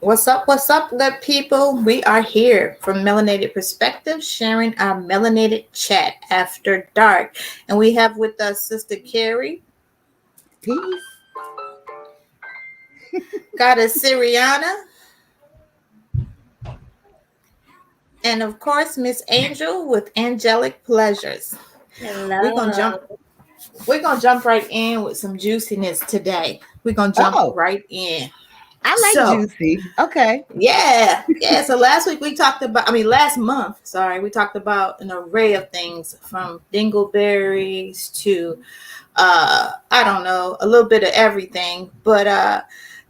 What's up, good people? We are here from Melanated Perspective, sharing our melanated chat after dark. And we have with us Sister Carrie, Peace. Goddess Siriana, and of course Miss Angel with Angelic Pleasures. We're gonna jump Hello. we're gonna jump right in with some juiciness today. We're gonna jump Oh, right in. I like So juicy. Okay. yeah. So last week we talked about, last month, sorry, we talked about an array of things from dingleberries to, I don't know, a little bit of everything. But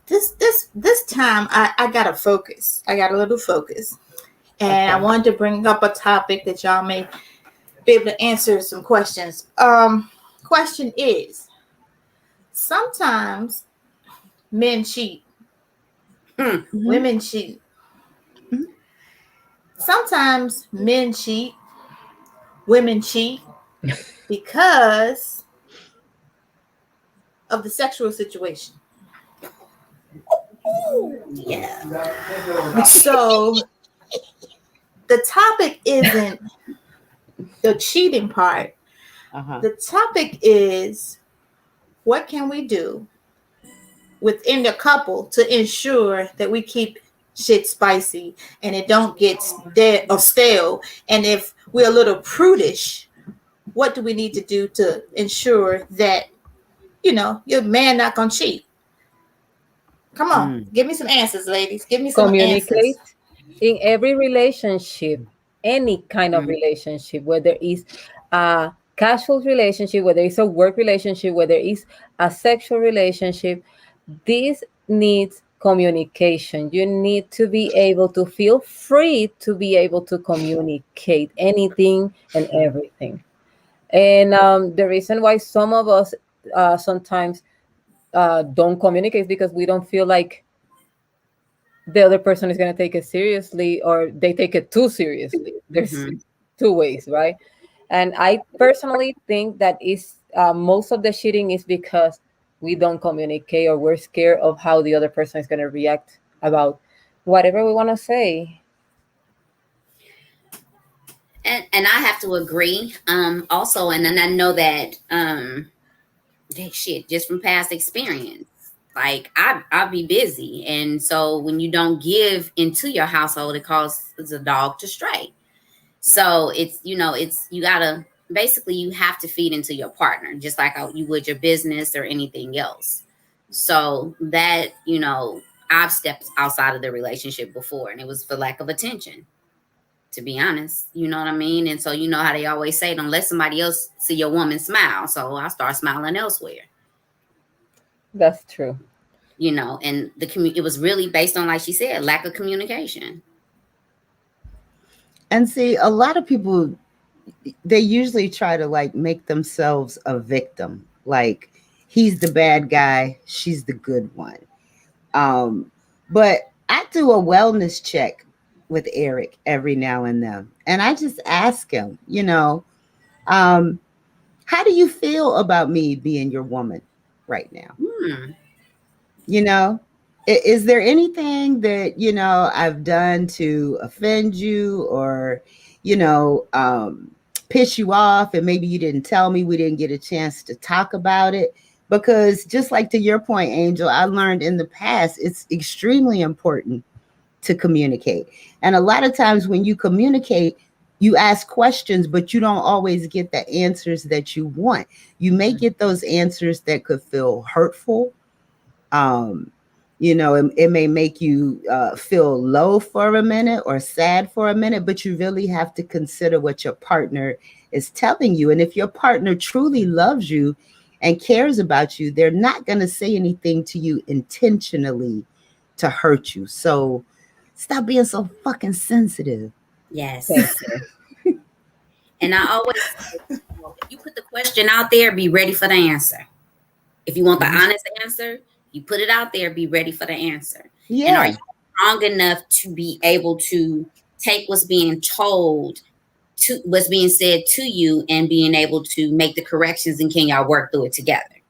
this time I got to focus. I got a little focus, and I Okay. wanted to bring up a topic that y'all may be able to answer some questions. Question is: sometimes men cheat, Hmm. Hmm. women cheat. Sometimes men cheat, women cheat because of the sexual situation. Yeah. So the topic isn't the cheating part. Uh-huh. The topic is what can we do within the couple to ensure that we keep shit spicy and it don't get dead or stale. And if we're a little prudish, what do we need to do to ensure that your man not gonna cheat? Come on, Mm. give me some answers, ladies. Give me some answers. Communicate in every relationship, any kind of Mm. relationship, whether it's a casual relationship, whether it's a work relationship, whether it's a sexual relationship, this needs communication. You need to be able to feel free to be able to communicate anything and everything. And the reason why some of us sometimes don't communicate is because we don't feel like the other person is going to take it seriously or they take it too seriously. There's Hmm. two ways, right? And I personally think that is most of the cheating is because we don't communicate or we're scared of how the other person is going to react about whatever we want to say. And I have to agree. Also, and then I know that shit just from past experience. Like I'll be busy, and so when you don't give into your household, it causes a dog to stray. So it's you gotta basically you have to feed into your partner just like how you would your business or anything else. So that I've stepped outside of the relationship before, and it was for lack of attention. To be honest, you know what I mean. And so you know how they always say, don't let somebody else see your woman smile. So I start smiling elsewhere. That's true. And it was really based on, like she said, lack of communication. And see, a lot of people, they usually try to like make themselves a victim. Like he's the bad guy, she's the good one. Um, but I do a wellness check with Eric every now and then. And I just ask him, um, how do you feel about me being your woman right now? Hmm. You know, is there anything that, I've done to offend you or, you know, um, piss you off and maybe you didn't tell me, we didn't get a chance to talk about it? Because just like to your point, Angel, I learned in the past, it's extremely important to communicate. And a lot of times when you communicate, you ask questions, but you don't always get the answers that you want. You may get those answers that could feel hurtful. Um, it may make you feel low for a minute or sad for a minute, but you really have to consider what your partner is telling you. And if your partner truly loves you and cares about you, they're not going to say anything to you intentionally to hurt you. So stop being so fucking sensitive. Thank Yes. you. And I always say, if you put the question out there, be ready for the answer. If you want the Mhm. honest answer, you put it out there, be ready for the answer. And are you Yeah. strong enough to be able to take what's being told, to what's being said to you, and being able to make the corrections, and can y'all work through it together?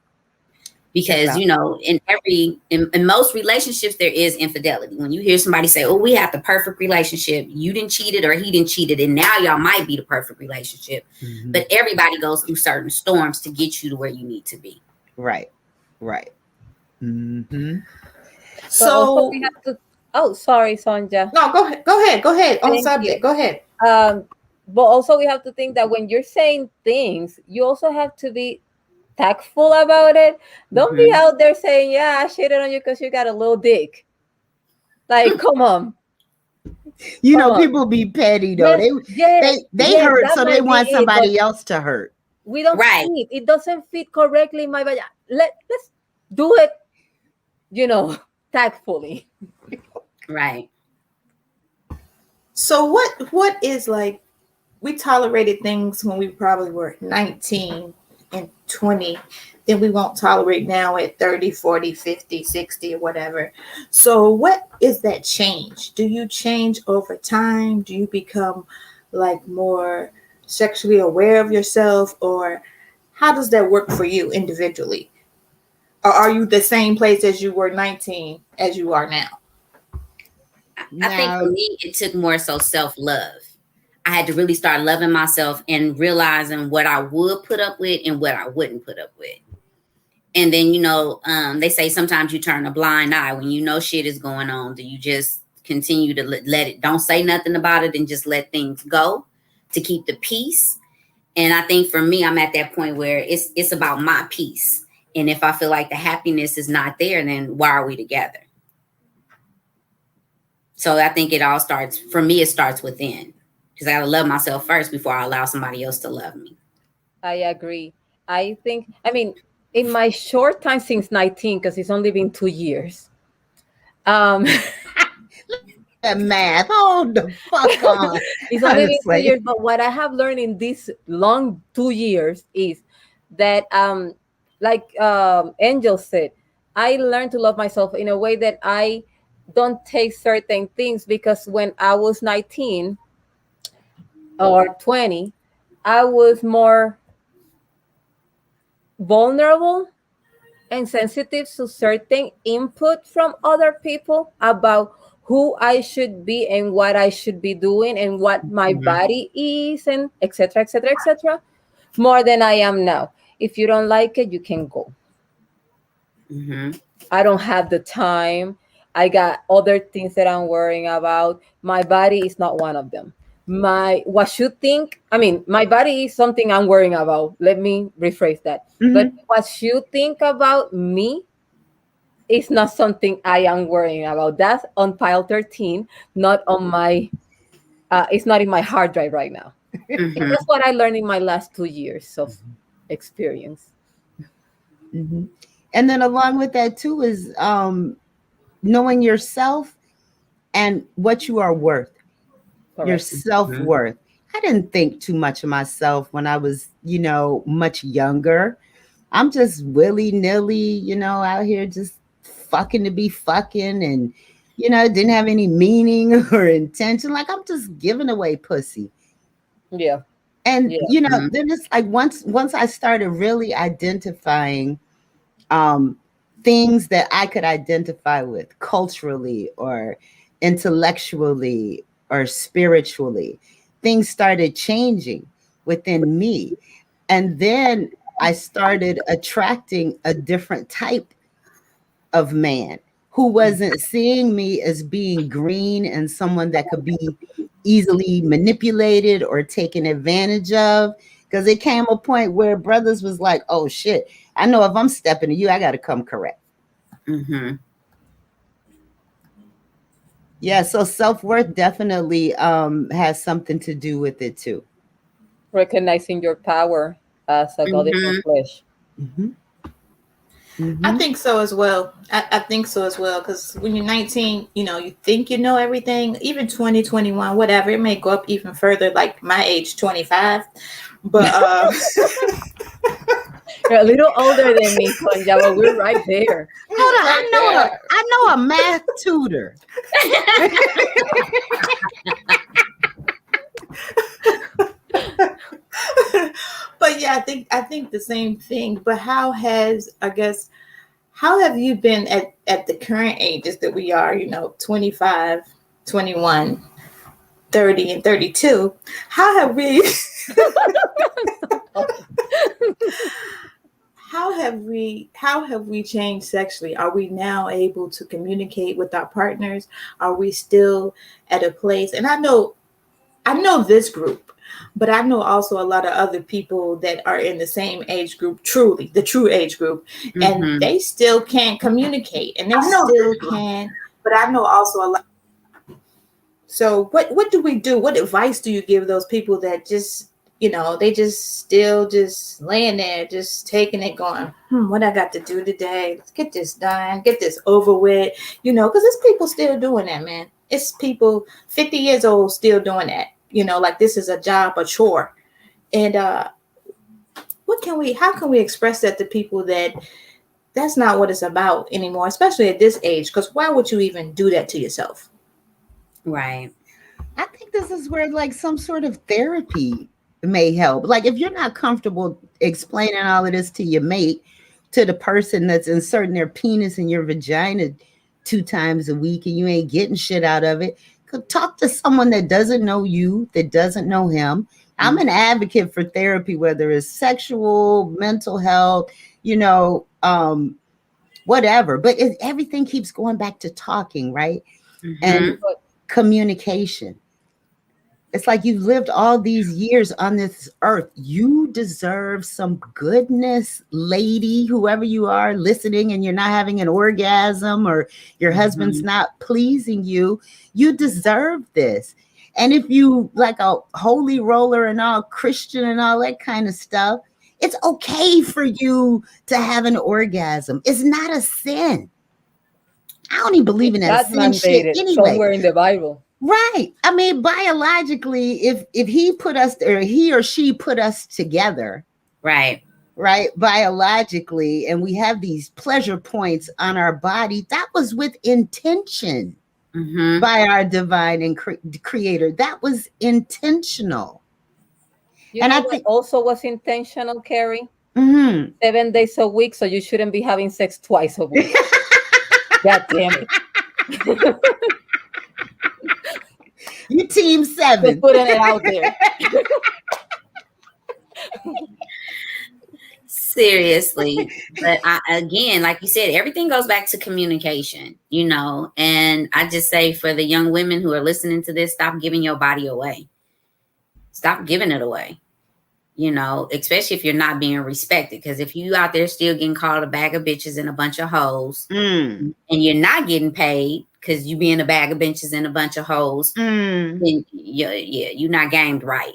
because in most relationships there is infidelity. When you hear somebody say, oh, we have the perfect relationship, you didn't cheat it or he didn't cheat it, and now y'all might be the perfect relationship. But everybody goes through certain storms to get you to where you need to be. Right. But also So we have to. Oh, sorry, Sonja. no, go ahead on Thank subject, you. go ahead. But also we have to think that when you're saying things, you also have to be tactful about it. Don't be out there saying, "Yeah, I shitted on you because you got a little dick." Like, come on. People be petty though. Yes, They yes, hurt, that so they might be want it. But somebody else to hurt. we don't Right. fit. It doesn't fit correctly in my body. Let's do it, tactfully. Right. So what is like, we tolerated things when we probably were 19 and 20, then we won't tolerate now at 30, 40, 50, 60 or whatever. So what is that change? Do you change over time? Do you become like more sexually aware of yourself, or how does that work for you individually? Or are you the same place as you were 19 as you are now? I think for me, it took more so self-love. I had to really start loving myself and realizing what I would put up with and what I wouldn't put up with. And then, they say sometimes you turn a blind eye when you know shit is going on. Do you just continue to let it, don't say nothing about it and just let things go to keep the peace? And I think for me, I'm at that point where it's about my peace. And if I feel like the happiness is not there, then why are we together? So I think it all starts, for me, it starts within. Because I got to love myself first before I allow somebody else to love me. I agree. In my short time since 19, because it's only been 2 years. That math. Hold the fuck on. It's only been 2 years, but what I have learned in these long 2 years is that, like Angel said, I learned to love myself in a way that I don't take certain things, because when I was 19 or 20, I was more vulnerable and sensitive to certain input from other people about who I should be and what I should be doing and what my body is, and etc., etc., etc., more than I am now. If you don't like it, you can go. I don't have the time. I got other things that I'm worrying about. My body is not one of them. My body is something I'm worrying about. Let me rephrase that. But what you think about me is not something I am worrying about. That's on pile 13, not on my it's not in my hard drive right now. And that's what I learned in my last 2 years of experience. And then along with that too is knowing yourself and what you are worth. Correct. Your self-worth. I didn't think too much of myself when I was, much younger. I'm just willy-nilly, out here just fucking to be fucking, and it didn't have any meaning or intention. Like, I'm just giving away pussy. Yeah. And then it's like once I started really identifying things that I could identify with culturally or intellectually or spiritually, things started changing within me. And then I started attracting a different type of man who wasn't seeing me as being green and someone that could be easily manipulated or taken advantage of. Because it came a point where brothers was like, oh shit, I know if I'm stepping to you, I got to come correct. Yeah, so self-worth definitely has something to do with it too. Recognizing your power as a goddess in flesh. I think so as well. I think so as well, because when you're 19, you think you know everything, even 20, 21, whatever. It may go up even further, like my age, 25. But you're a little older than me, Sonja, but we're right there. Hold on, I know a math tutor. But yeah, I think the same thing. But how has, I guess, how have you been at the current ages that we are, 25, 21, 30, and 32? How have we how have we changed sexually? Are we now able to communicate with our partners? Are we still at a place? And I know this group, but I know also a lot of other people that are in the same age group, truly the true age group, and Mm-hmm. they still can't communicate, and they I know still this group, can't. but I know also a lot. So what do we do? What advice do you give those people that just, they just still just laying there, just taking it, going, what I got to do today? Let's get this done, get this over with, because it's people still doing that, man. It's people 50 years old still doing that, like this is a job, a chore. And how can we express that to people that that's not what it's about anymore, especially at this age? Because why would you even do that to yourself? Right. I think this is where like some sort of therapy may help. Like if you're not comfortable explaining all of this to your mate, to the person that's inserting their penis in your vagina 2 times a week and you ain't getting shit out of it, talk to someone that doesn't know you, that doesn't know him. I'm an advocate for therapy, whether it's sexual, mental health, whatever. But everything keeps going back to talking, right? Mm-hmm. And communication. It's like you've lived all these years on this earth. You deserve some goodness, lady, whoever you are listening, and you're not having an orgasm or your husband's Mm-hmm. not pleasing you. You deserve this. And if you like a holy roller and all Christian and all that kind of stuff, it's okay for you to have an orgasm. It's not a sin. I don't even believe in It's that not sin shit mandated anyway. somewhere in the Bible. Right. I mean, biologically, if he put us or he or she put us together, Right. right, biologically, and we have these pleasure points on our body, that was with intention Mm-hmm. by our divine and creator. That was intentional. You And know I what think, also was intentional, Carrie? mhm. 7 days a week, so you shouldn't be having sex twice a week. God damn it. You team Just 7. putting it out there. Seriously. But again, like you said, everything goes back to communication, and I just say for the young women who are listening to this, stop giving your body away. Stop giving it away, especially if you're not being respected. Because if you out there still getting called a bag of bitches and a bunch of hoes, Mm. and you're not getting paid because you being a bag of bitches and a bunch of hoes, Mm. then you're not gamed right.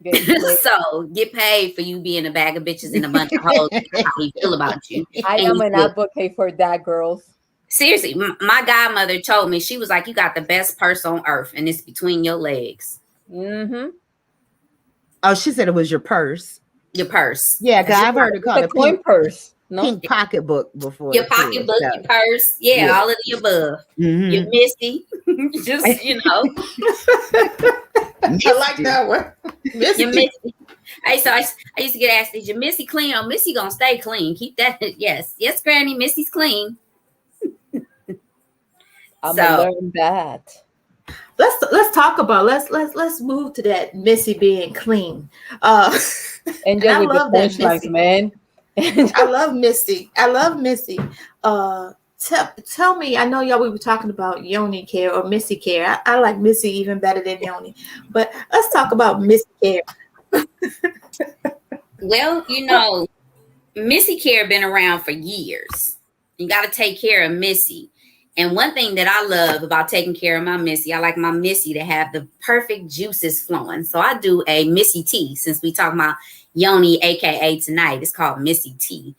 Getting paid. So get paid for you being a bag of bitches and a bunch of hoes. That's how we feel about you. I And am you an feel, advocate for that, girls. seriously, my godmother told me, she was like, you got the best purse on earth and it's between your legs. Mm-hmm. Oh, she said it was your purse. Your purse. Yeah, because That's I've heard it It's called a a coin purse. No? pink pocketbook before your too. pocketbook, So, your purse. Yeah, yeah. all of the above. Your Mhm. Missy. Just, I like that one. your Missy. Missy. Hey, so I used to get asked, is your Missy clean? Oh, Missy gonna stay clean. Keep that. Yes. Yes, Granny, Missy's clean. I'm gonna So learn that. Let's talk about let's move to that Missy being clean. And And just I with the love that punchlines, Missy. man. I love Missy. I love Missy. Tell me, I know y'all we were talking about Yoni care or Missy care. I like Missy even better than Yoni. But let's talk about Missy care. well, Missy Care been around for years. You got to take care of Missy. And one thing that I love about taking care of my Missy, I like my Missy to have the perfect juices flowing. So I do a Missy tea. Since we talk about Yoni, aka tonight, it's called Missy tea.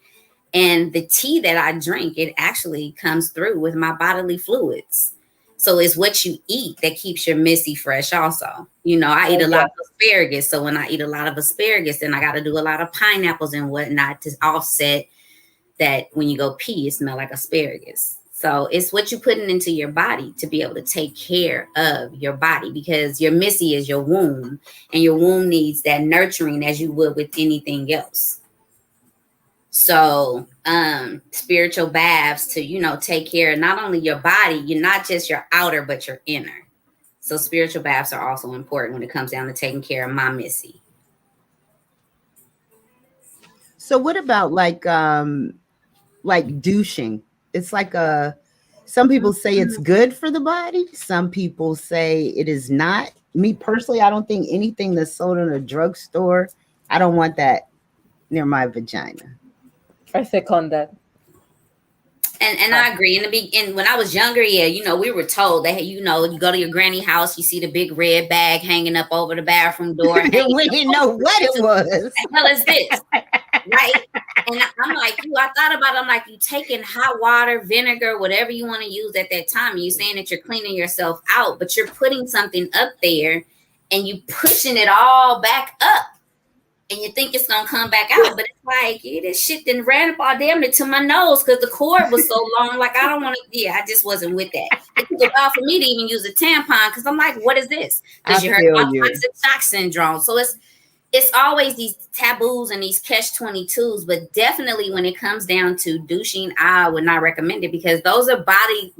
And the tea that I drink, it actually comes through with my bodily fluids. So it's what you eat that keeps your Missy fresh also. I eat a lot of asparagus. So when I eat a lot of asparagus, then I got to do a lot of pineapples and whatnot to offset that when you go pee, it smells like asparagus. So it's what you're putting into your body to be able to take care of your body, because your Missy is your womb, and your womb needs that nurturing as you would with anything else. So, spiritual baths to, take care of not only your body, you're not just your outer, but your inner. So spiritual baths are also important when it comes down to taking care of my Missy. So what about like douching? It's like some people say it's good for the body. Some people say it is not. Me personally, I don't think anything that's sold in a drugstore, I don't want that near my vagina. I second that. And I agree. And when I was younger, yeah, we were told that, you go to your granny house, you see the big red bag hanging up over the bathroom door. We didn't know what it was. What the hell is this? Right? And I'm like, I thought about it. I'm like, you taking hot water, vinegar, whatever you want to use at that time. And you saying that you're cleaning yourself out, but you're putting something up there and you pushing it all back up. And you think it's gonna come back out, but it's like, this shit then ran up all damn it to my nose because the cord was so long. Like, I don't want to. Yeah, I just wasn't with that. It took a while for me to even use a tampon because I'm like, what is this? Because you heard about toxic shock syndrome. So it's always these taboos and these catch-22s. But definitely when it comes down to douching, I would not recommend it because those are bodily.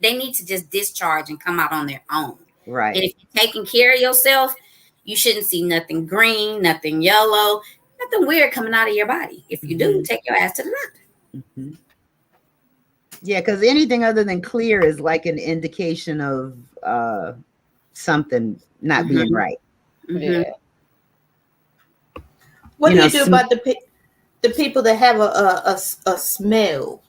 They need to just discharge and come out on their own. Right. And if you're taking care of yourself, you shouldn't see nothing green, nothing yellow, nothing weird coming out of your body. If you do, take your ass to the doctor. Mm-hmm. Yeah, because anything other than clear is like an indication of something not being right. Yeah. What do you do about the people that have a smell?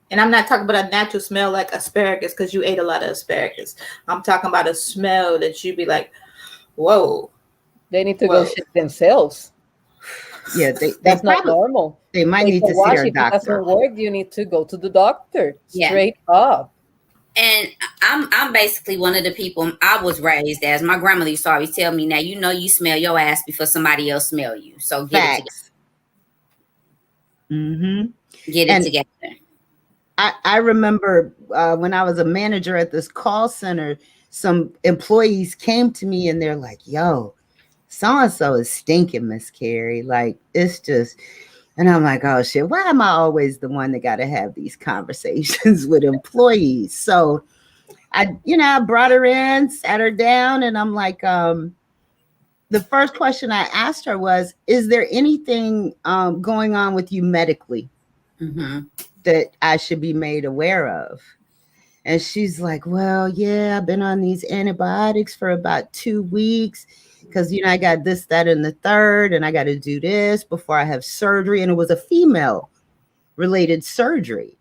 And I'm not talking about a natural smell like asparagus because you ate a lot of asparagus. I'm talking about a smell that you'd be like, whoa. They need to go shit themselves. Yeah, that's not normal. They might need to see their doctor. If it doesn't work, you need to go to the doctor. Straight up. And I'm basically one of the people I was raised as. My grandmother used to always tell me, now you smell your ass before somebody else smell you. So get it together. Mm-hmm. Get it together. I remember when I was a manager at this call center, some employees came to me and they're like, yo, so-and-so is stinking, Miss Carrie. Like, it's just, and I'm like, oh shit, why am I always the one that got to have these conversations with employees? So I brought her in, sat her down, and I'm like, the first question I asked her was, is there anything going on with you medically that I should be made aware of? And she's like, well, yeah, I've been on these antibiotics for about 2 weeks because, I got this, that, and the third, and I got to do this before I have surgery. And it was a female related surgery.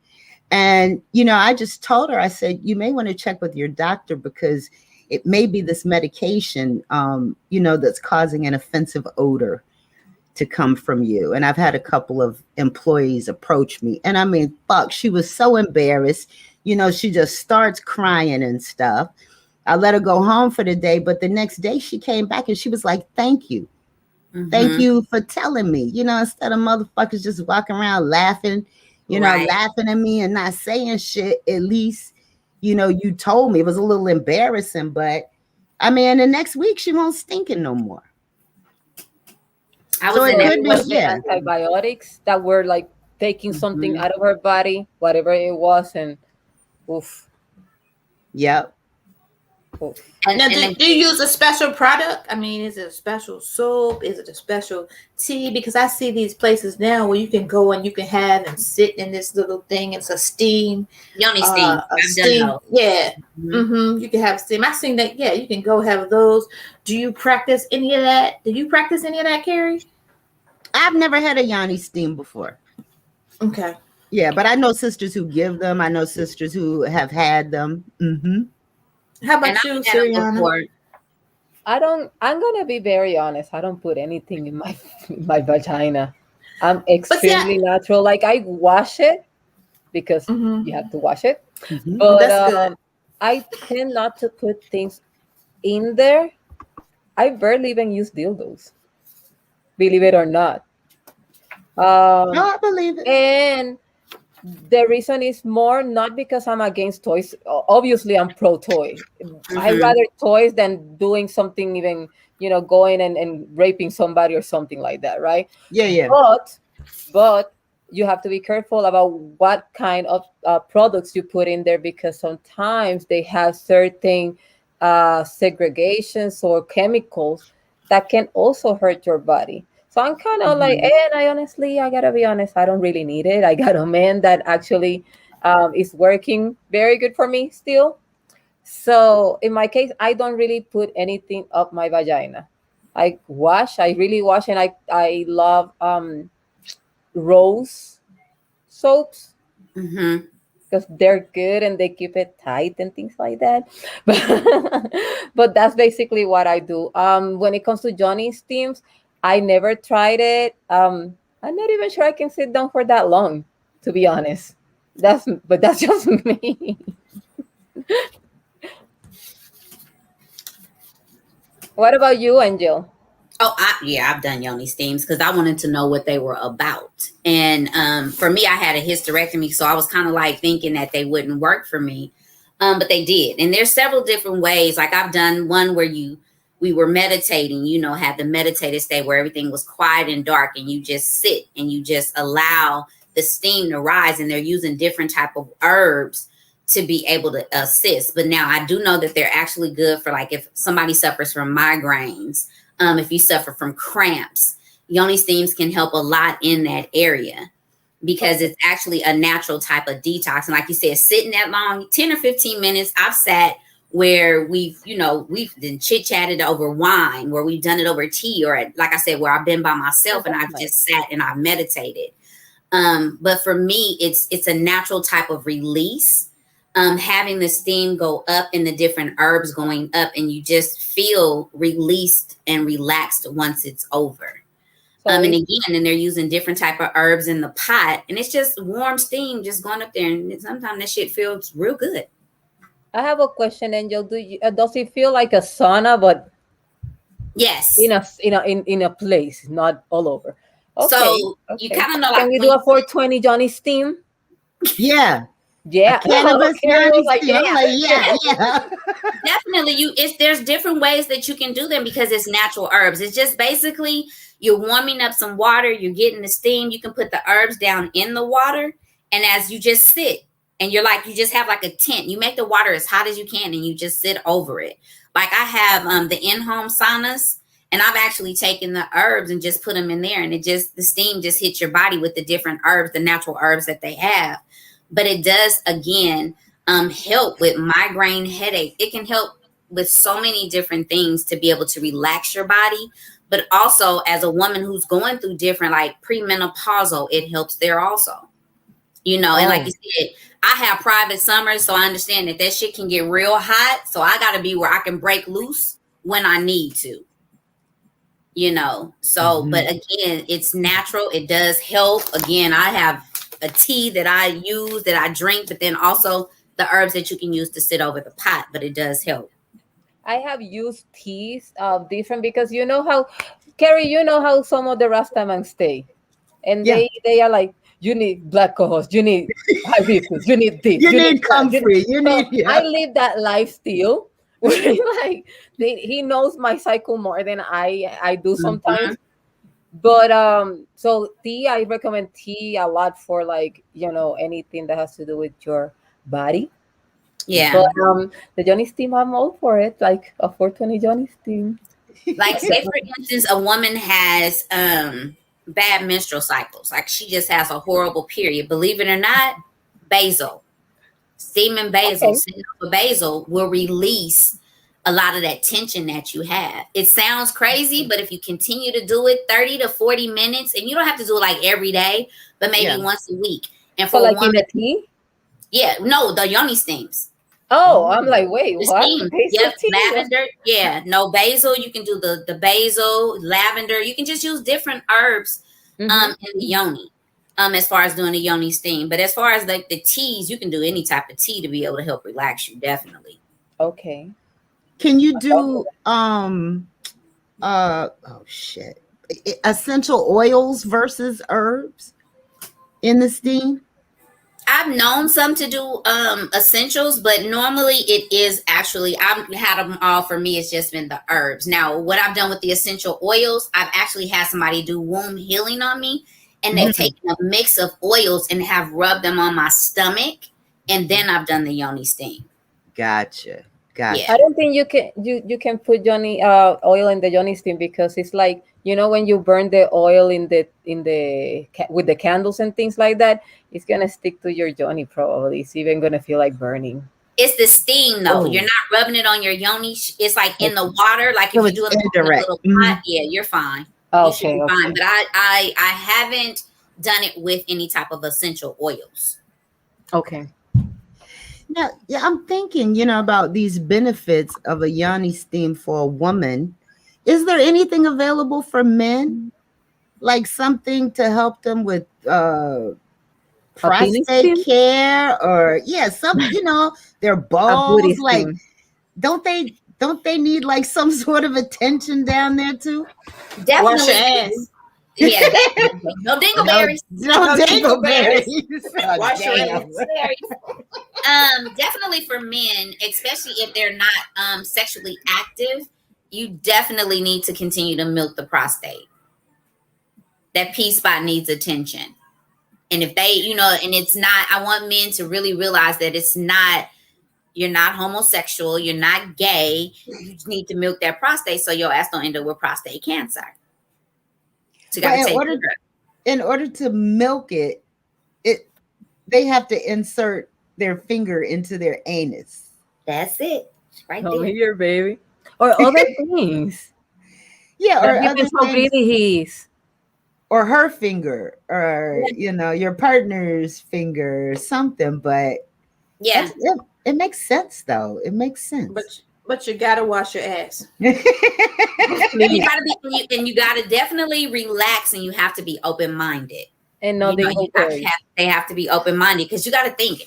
And, I just told her, I said, you may want to check with your doctor because it may be this medication, that's causing an offensive odor to come from you. And I've had a couple of employees approach me. And I mean, fuck, she was so embarrassed. She just starts crying and stuff. I let her go home for the day. But the next day she came back and she was like, thank you. Mm-hmm. Thank you for telling me, instead of motherfuckers just walking around laughing, laughing at me and not saying shit. At least, you told me. It was a little embarrassing, but I mean, the next week she won't stinking no more. Antibiotics that were like taking something out of her body, whatever it was, and oof. Yep. Now, do you use a special product? I mean, is it a special soap? Is it a special tea? Because I see these places now where you can go and you can have and sit in this little thing. It's a steam. Yoni steam. Steam. Yeah. Mm-hmm. You can have steam. I've seen that. Yeah, you can go have those. Do you practice any of that? Did you practice any of that, Carrie? I've never had a yoni steam before. Okay. Yeah, but I know sisters who give them. I know sisters who have had them. Mm-hmm. How about you, Siriana? I'm gonna be very honest. I don't put anything in my vagina. I'm extremely natural. Like, I wash it because you have to wash it. Mm-hmm. But I tend not to put things in there. I barely even use dildos, believe it or not. No, I believe it. And the reason is more not because I'm against toys. Obviously, I'm pro toy. I'd rather toys than doing something, even, going and raping somebody or something like that, right? Yeah. But But you have to be careful about what kind of products you put in there, because sometimes they have certain segregations or chemicals that can also hurt your body. So I'm kind of like, Mhm. and I honestly, I gotta be honest, I don't really need it. I got a man that actually is working very good for me still. So in my case, I don't really put anything up my vagina. I wash, I really wash, and I love rose soaps Mm-hmm. because they're good and they keep it tight and things like that. But that's basically what I do. When it comes to Johnny Steams, I never tried it. I'm not even sure I can sit down for that long, to be honest. That's just me. What about you, Angel? Oh, yeah, I've done yoni steams because I wanted to know what they were about. And for me, I had a hysterectomy, so I was kind of like thinking that they wouldn't work for me, but they did. And there's several different ways. Like I've done one where we were meditating. Had the meditative state where everything was quiet and dark, and you just sit and you just allow the steam to rise. And they're using different type of herbs to be able to assist. But now I do know that they're actually good for like if somebody suffers from migraines, if you suffer from cramps, yoni steams can help a lot in that area because Okay. it's actually a natural type of detox. And like you said, sitting that long, 10 or 15 minutes, I've sat where we've been chit chatted over wine, where we've done it over tea, or like I said, where I've been by Oh, myself and that's I've nice. just sat and I've meditated. But for me, it's a natural type of release. Having the steam go up and the different herbs going up, and you just feel released and relaxed once it's over. So And if again, and they're using different type of herbs in the pot, and it's just warm steam just going up there, and sometimes that shit feels real good. I have a question, Angel, does it feel like a sauna, but Yes. in a place, not all over? Okay, So you okay. kind of know, Can like we when do you a 420 Johnny Steam? Yeah, a Yeah. cannabis Carrie was Johnny like, steam. I'm like, yeah, yeah, yeah. definitely, there's different ways that you can do them because it's natural herbs. It's just basically you're warming up some water, you're getting the steam, you can put the herbs down in the water, and as you just sit and you just have like a tent, you make the water as hot as you can and you just sit over it. Like I have the in-home saunas, and I've actually taken the herbs and just put them in there, and the steam just hits your body with the different herbs, the natural herbs that they have. But it does again help with migraine, headache. It can help with so many different things to be able to relax your body. But also, as a woman who's going through different, like premenopausal, it helps there also. And like you Oh, said, I have private summers, so I understand that shit can get real hot. So I got to be where I can break loose when I need to. So, but mhm. again, it's natural. It does help. Again, I have a tea that I use, that I drink, but then also the herbs that you can use to sit over the pot, but it does help. I have used teas of different, because you know how, Carrie, you know how some of the Rastaman stay, and Yeah. they are like, you need black cohosh, you need hibiscus, you need this, You you need need that. comfrey. You So need, I yeah. live that life still. Like he knows my cycle more than I do Mhm. sometimes. But so tea, I recommend tea a lot for, like, anything that has to do with your body. But Yeah. the Johnny Steam, I'm all for it. Like a 420 Johnny Steam. Like say for instance, a woman has bad menstrual cycles. Like she just has a horrible period. Believe it or not, basil. Steaming basil, Okay. sitting over basil will release a lot of that tension that you have. It sounds crazy, but if you continue to do it 30 to 40 minutes, and you don't have to do it like every day, but maybe Yeah. once a week. And So for a like in woman, a tea. yeah, no, the yoni steams. Oh, I'm Oh. like, wait, The what? steam. Basil Yep. tea? Lavender. Yeah. No basil. You can do the basil, lavender. You can just use different herbs Mm-hmm. in the yoni. As far as doing the yoni steam. But as far as like the teas, you can do any type of tea to be able to help relax you, definitely. Okay. Can you I'll do do oh shit. Essential oils versus herbs in the steam? I've known some to do essentials, but normally it is actually I've had them all. For me, it's just been the herbs. Now, what I've done with the essential oils, I've actually had somebody do womb healing on me, and they've taken a mix of oils and have rubbed them on my stomach, and then I've done the yoni steam. Gotcha. Yeah. I don't think you can put Johnny oil in the Johnny steam, because it's like, when you burn the oil with the candles and things like that, it's gonna stick to your Johnny. Probably it's even gonna feel like burning. It's the steam though. Oh. You're not rubbing it on your yoni. It's like in the water. Like if So you it's do it in a indirect. little pot, yeah, you're fine. You should Okay, be fine. okay. But I haven't done it with any type of essential oils. Okay. Now, yeah, I'm thinking, about these benefits of a yoni steam for a woman. Is there anything available for men? Like something to help them with penis prostate steam? care, or their A balls, booty like steam. don't they need like some sort of attention down there too? Wash your Definitely. ass. Yeah, definitely. No dingleberries. No dingleberries. Oh, Wash your damn. ass. Definitely for men, especially if they're not sexually active, you definitely need to continue to milk the prostate. That P spot needs attention. And if they, and it's not, I want men to really realize that it's not, you're not homosexual, you're not gay. You just need to milk that prostate so your ass don't end up with prostate cancer. So you got to take care of it. In order to milk it, they have to insert their finger into their anus. That's it. Right Come there. here, baby. Or other things. Yeah, or That other depends how things, greedy he is. or her finger, or your partner's finger, or something. But Yeah. it makes sense, though. It makes sense. But you gotta wash your ass. You gotta you gotta definitely relax, and you have to be open-minded. And no dingleberries. They have to be open-minded, because you got to think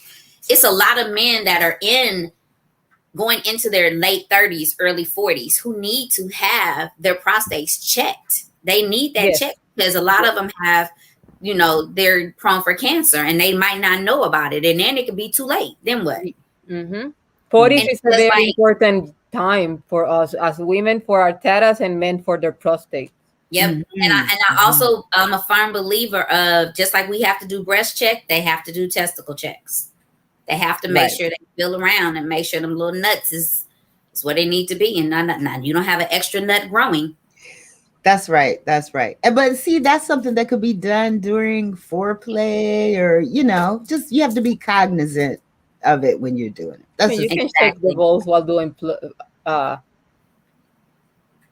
it's a lot of men that are going into their late 30s, early 40s, who need to have their prostates checked. They need that check, because a lot of them have, they're prone for cancer, and they might not know about it, and then it could be too late. Then what? 40s is a very important time for us as women, for our tatas, and men for their prostate. Yep. And I also I'm a firm believer of, just like we have to do breast check, they have to do testicle checks. They have to make sure they feel around and make sure them little nuts is where they need to be, and not you don't have an extra nut growing. That's right. But see, that's something that could be done during foreplay, or just you have to be cognizant of it when you're doing it. You can check the balls while doing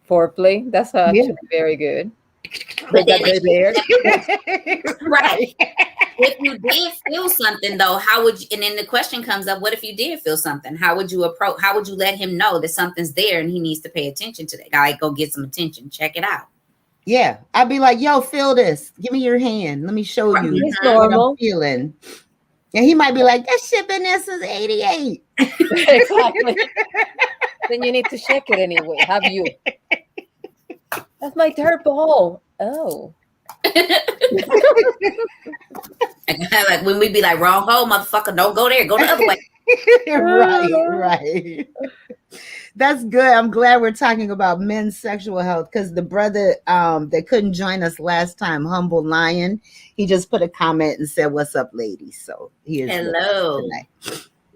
foreplay. That's actually very good. But then there. Right. If you did feel something, though, how would you? And then the question comes up: what if you did feel something? How would you approach? How would you let him know that something's there and he needs to pay attention to that? Like, go get some attention. Check it out. Yeah, I'd be like, "Yo, feel this. Give me your hand. Let me show you It's what normal. I'm feeling." And he might be like, "That shit been there since '88." Exactly. Then you need to check it anyway. Have you? That's my third ball. Oh. Like when we be like, wrong hole, motherfucker, don't go there. Go the other way. Right. That's good. I'm glad we're talking about men's sexual health, because the brother that couldn't join us last time, Humble Lion, he just put a comment and said, "What's up, ladies?" So here's hello.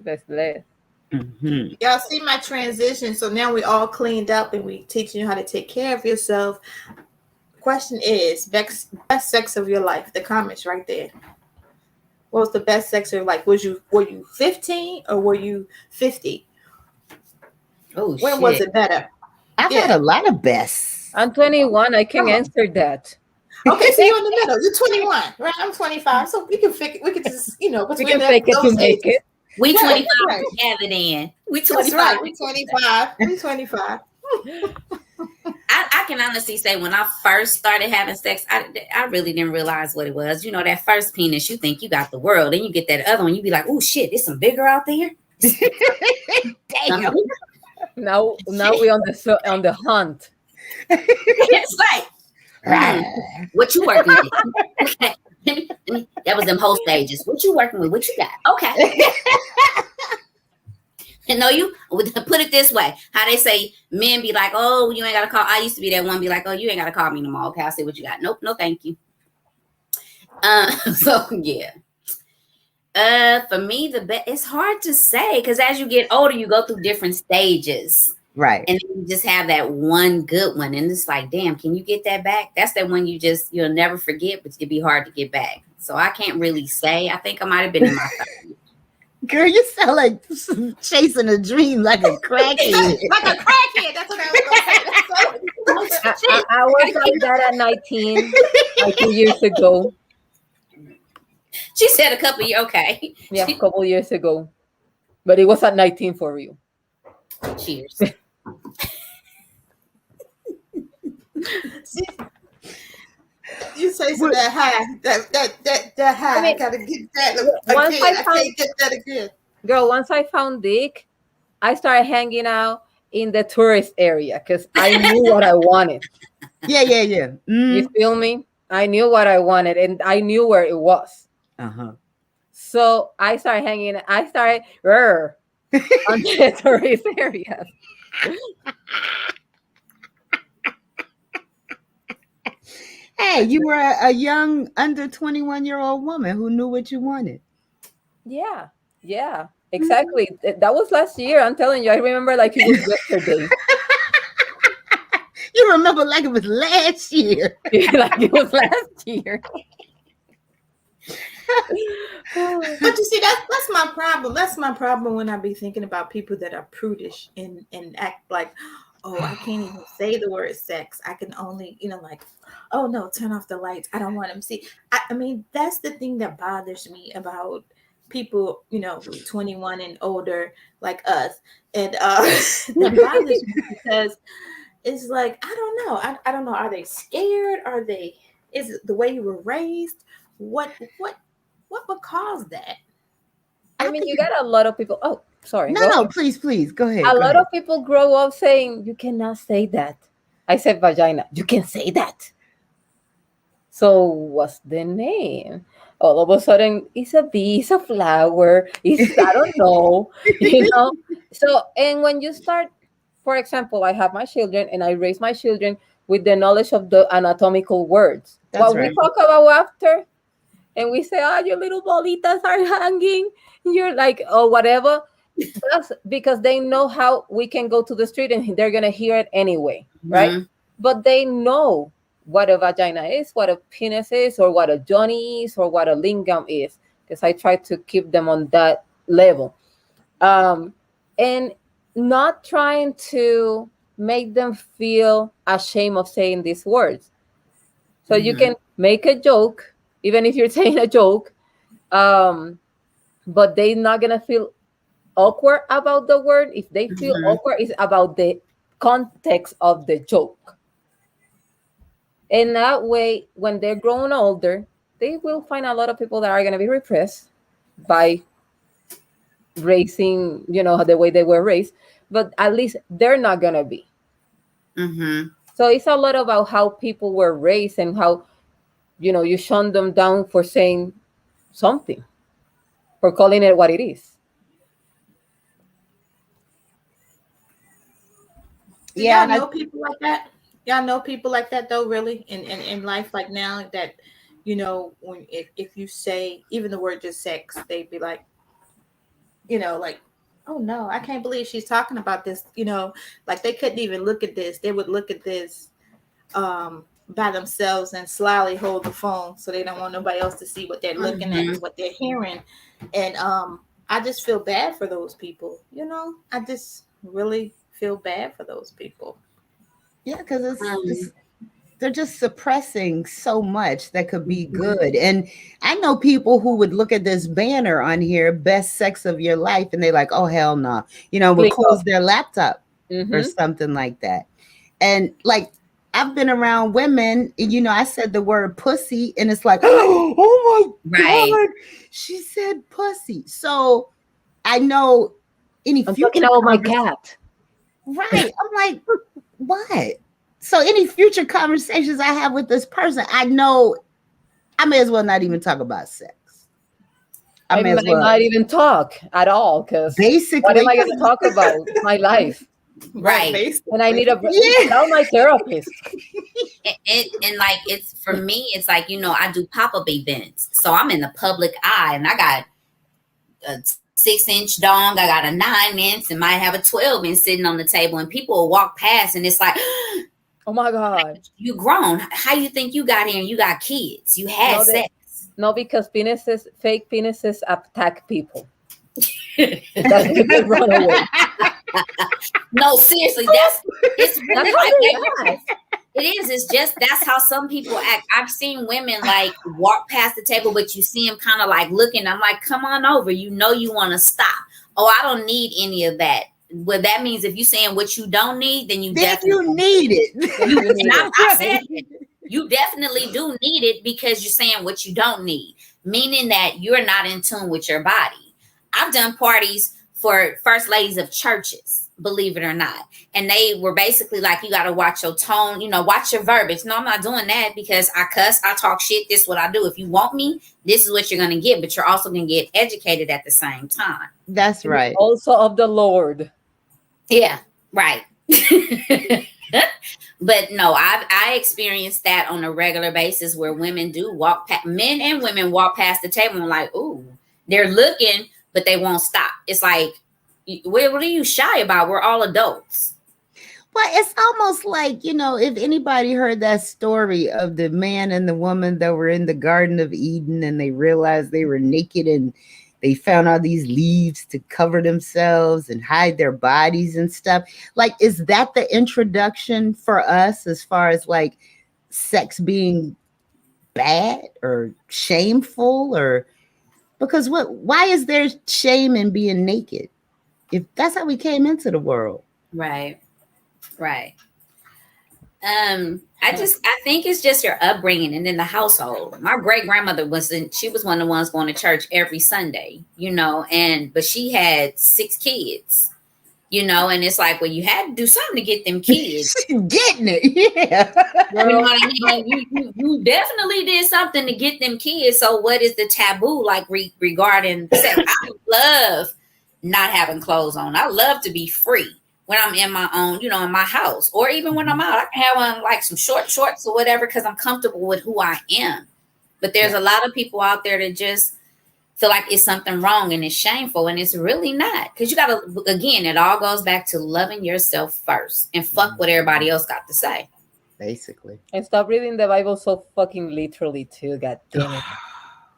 That's blessed. Mm-hmm. Y'all see my transition. So now we all cleaned up and we teaching you how to take care of yourself. Question is, best sex of your life? The comments right there. What was the best sex of your life? Were you 15 or were you 50? Oh, when was it better? I've had a lot of bests. I'm 21. I can answer that. Okay, so you're in the middle. You're 21, right? I'm 25. So we can figure. We can just, We between can fake it to make it. We 25 right. together then. We That's 25. right. We 25. We 25. I can honestly say, when I first started having sex, I really didn't realize what it was. That first penis, you think you got the world. Then you get that other one, you be like, oh shit, there's some bigger out there. Damn. Now we're on the hunt. It's like, what you working with? Okay. That was them whole stages. What you working with? What you got? Okay. And no, you put it this way. How they say men be like, oh, you ain't got to call. I used to be that one, be like, oh, you ain't got to call me no more. Okay, I'll say what you got. Nope, no thank you. So yeah. For me, the best. It's hard to say because as you get older, you go through different stages, Right. and then you just have that one good one, and it's like, damn, can you get that back? That's the one you'll never forget, but it'd be hard to get back. So I can't really say. I think I might have been in my 30s. Girl, you sound like chasing a dream like a crackhead. Like a crackhead. That's what I was gonna say. I was like that at 19, like 2 years ago. She said a couple of years. Okay. Yeah, a couple years ago. But it was at 19 for real. Cheers. You say so that high, that high. I mean, I gotta get that once again. I I found, can't get that again. girl, once I found Dick, I started hanging out in the tourist area because I knew what I wanted. Yeah. You feel me? I knew what I wanted and I knew where it was. Uh-huh. So I started on the tourist areas. Hey, you were a young under 21-year-old woman who knew what you wanted. Yeah, exactly. That was last year. I'm telling you, I remember like it was yesterday. You remember like it was last year. Like it was last year. But you see, that's my problem. That's my problem when I be thinking about people that are prudish and act like, oh, I can't even say the word sex. I can only, like, oh no, turn off the lights. I don't want them to see. I mean, that's the thing that bothers me about people, 21 and older like us. And that bothers me because it's like, I don't know. I don't know. Are they scared? Is it the way you were raised? What would cause that? I mean, you got a lot of people. Oh, sorry. No, please, go ahead. A lot of people grow up saying, you cannot say that. I said vagina. You can say that. So what's the name? All of a sudden, it's a bee, it's a flower, I don't know, So, and when you start, for example, I have my children and I raise my children with the knowledge of the anatomical words. That's What right. we talk about after, and we say, oh, your little bolitas are hanging. You're like, oh, whatever. That's because they know how we can go to the street and they're going to hear it anyway, right? Mm-hmm. But they know what a vagina is, what a penis is, or what a johnny is, or what a lingam is, because I try to keep them on that level. And not trying to make them feel ashamed of saying these words. So you can make a joke, even if you're saying a joke, but they're not going to feel awkward about the word. If they feel awkward, it's about the context of the joke. And that way, when they're growing older, they will find a lot of people that are going to be repressed by raising, the way they were raised, but at least they're not going to be. So it's a lot about how people were raised and how, you shun them down for saying something, for calling it what it is. Yeah, y'all know people like that? Y'all know people like that though, really, in life like now that, when if you say even the word just sex, they'd be like, like, oh no, I can't believe she's talking about this, like they couldn't even look at this. They would look at this by themselves and slyly hold the phone so they don't want nobody else to see what they're looking at and what they're hearing. And I just feel bad for those people, I just really feel bad for those people. Yeah, because they're just suppressing so much that could be good. And I know people who would look at this banner on here, best sex of your life, and they're like, oh, hell no. Would close their laptop or something like that. And like, I've been around women, and, I said the word pussy, and it's like, oh my God, she said pussy. So I know any I'm future talking about my cat. Right. I'm like, what? So any future conversations I have with this person, I know I may as well not even talk about sex. I might not even talk at all because basically, what am I going to talk about? My life. Right. Basically. And I need a Yeah. tell my therapist. And like it's for me, it's like, I do pop-up events. So I'm in the public eye and I got a 6-inch dong, I got a 9-inch, and might have a 12-inch sitting on the table, and people will walk past and it's like, Oh my God. you grown. How you think you got here and you got kids? You had No, sex. no, because fake penises attack people. That's why they run away. No, seriously, it's really That's how like they that. act. It is. It's just that's how some people act. I've seen women like walk past the table, but you see them kind of like looking. I'm like, come on over. You want to stop. Oh, I don't need any of that. Well, that means if you're saying what you don't need, then you Then definitely you need it. and I said it. You definitely do need it because you're saying what you don't need, meaning that you're not in tune with your body. I've done parties for first ladies of churches, believe it or not. And they were basically like, you got to watch your tone, watch your verbiage. No, I'm not doing that because I cuss, I talk shit. This is what I do. If you want me, this is what you're going to get. But you're also going to get educated at the same time. That's right. Also of the Lord. Yeah, right. But no, I experienced that on a regular basis where women do men and women walk past the table and like, ooh, they're looking, but they won't stop. It's like, what are you shy about? We're all adults. Well, it's almost like, if anybody heard that story of the man and the woman that were in the Garden of Eden and they realized they were naked and they found all these leaves to cover themselves and hide their bodies and stuff. Like, is that the introduction for us as far as like sex being bad or shameful? Or because why is there shame in being naked if that's how we came into the world? Right. I think it's just your upbringing and then the household. My great grandmother she was one of the ones going to church every Sunday, but she had 6 kids, and it's like, well, you had to do something to get them kids. Getting it, yeah. You know what I mean? You definitely did something to get them kids. So what is the taboo like regarding sex? I love not having clothes on. I love to be free when I'm in my own, in my house, or even when I'm out. I can have on like some short shorts or whatever because I'm comfortable with who I am. But there's a lot of people out there that just feel like it's something wrong and it's shameful, and it's really not. Because you got to, again, it all goes back to loving yourself first and fuck what everybody else got to say. Basically. And stop reading the Bible so fucking literally too, god damn it.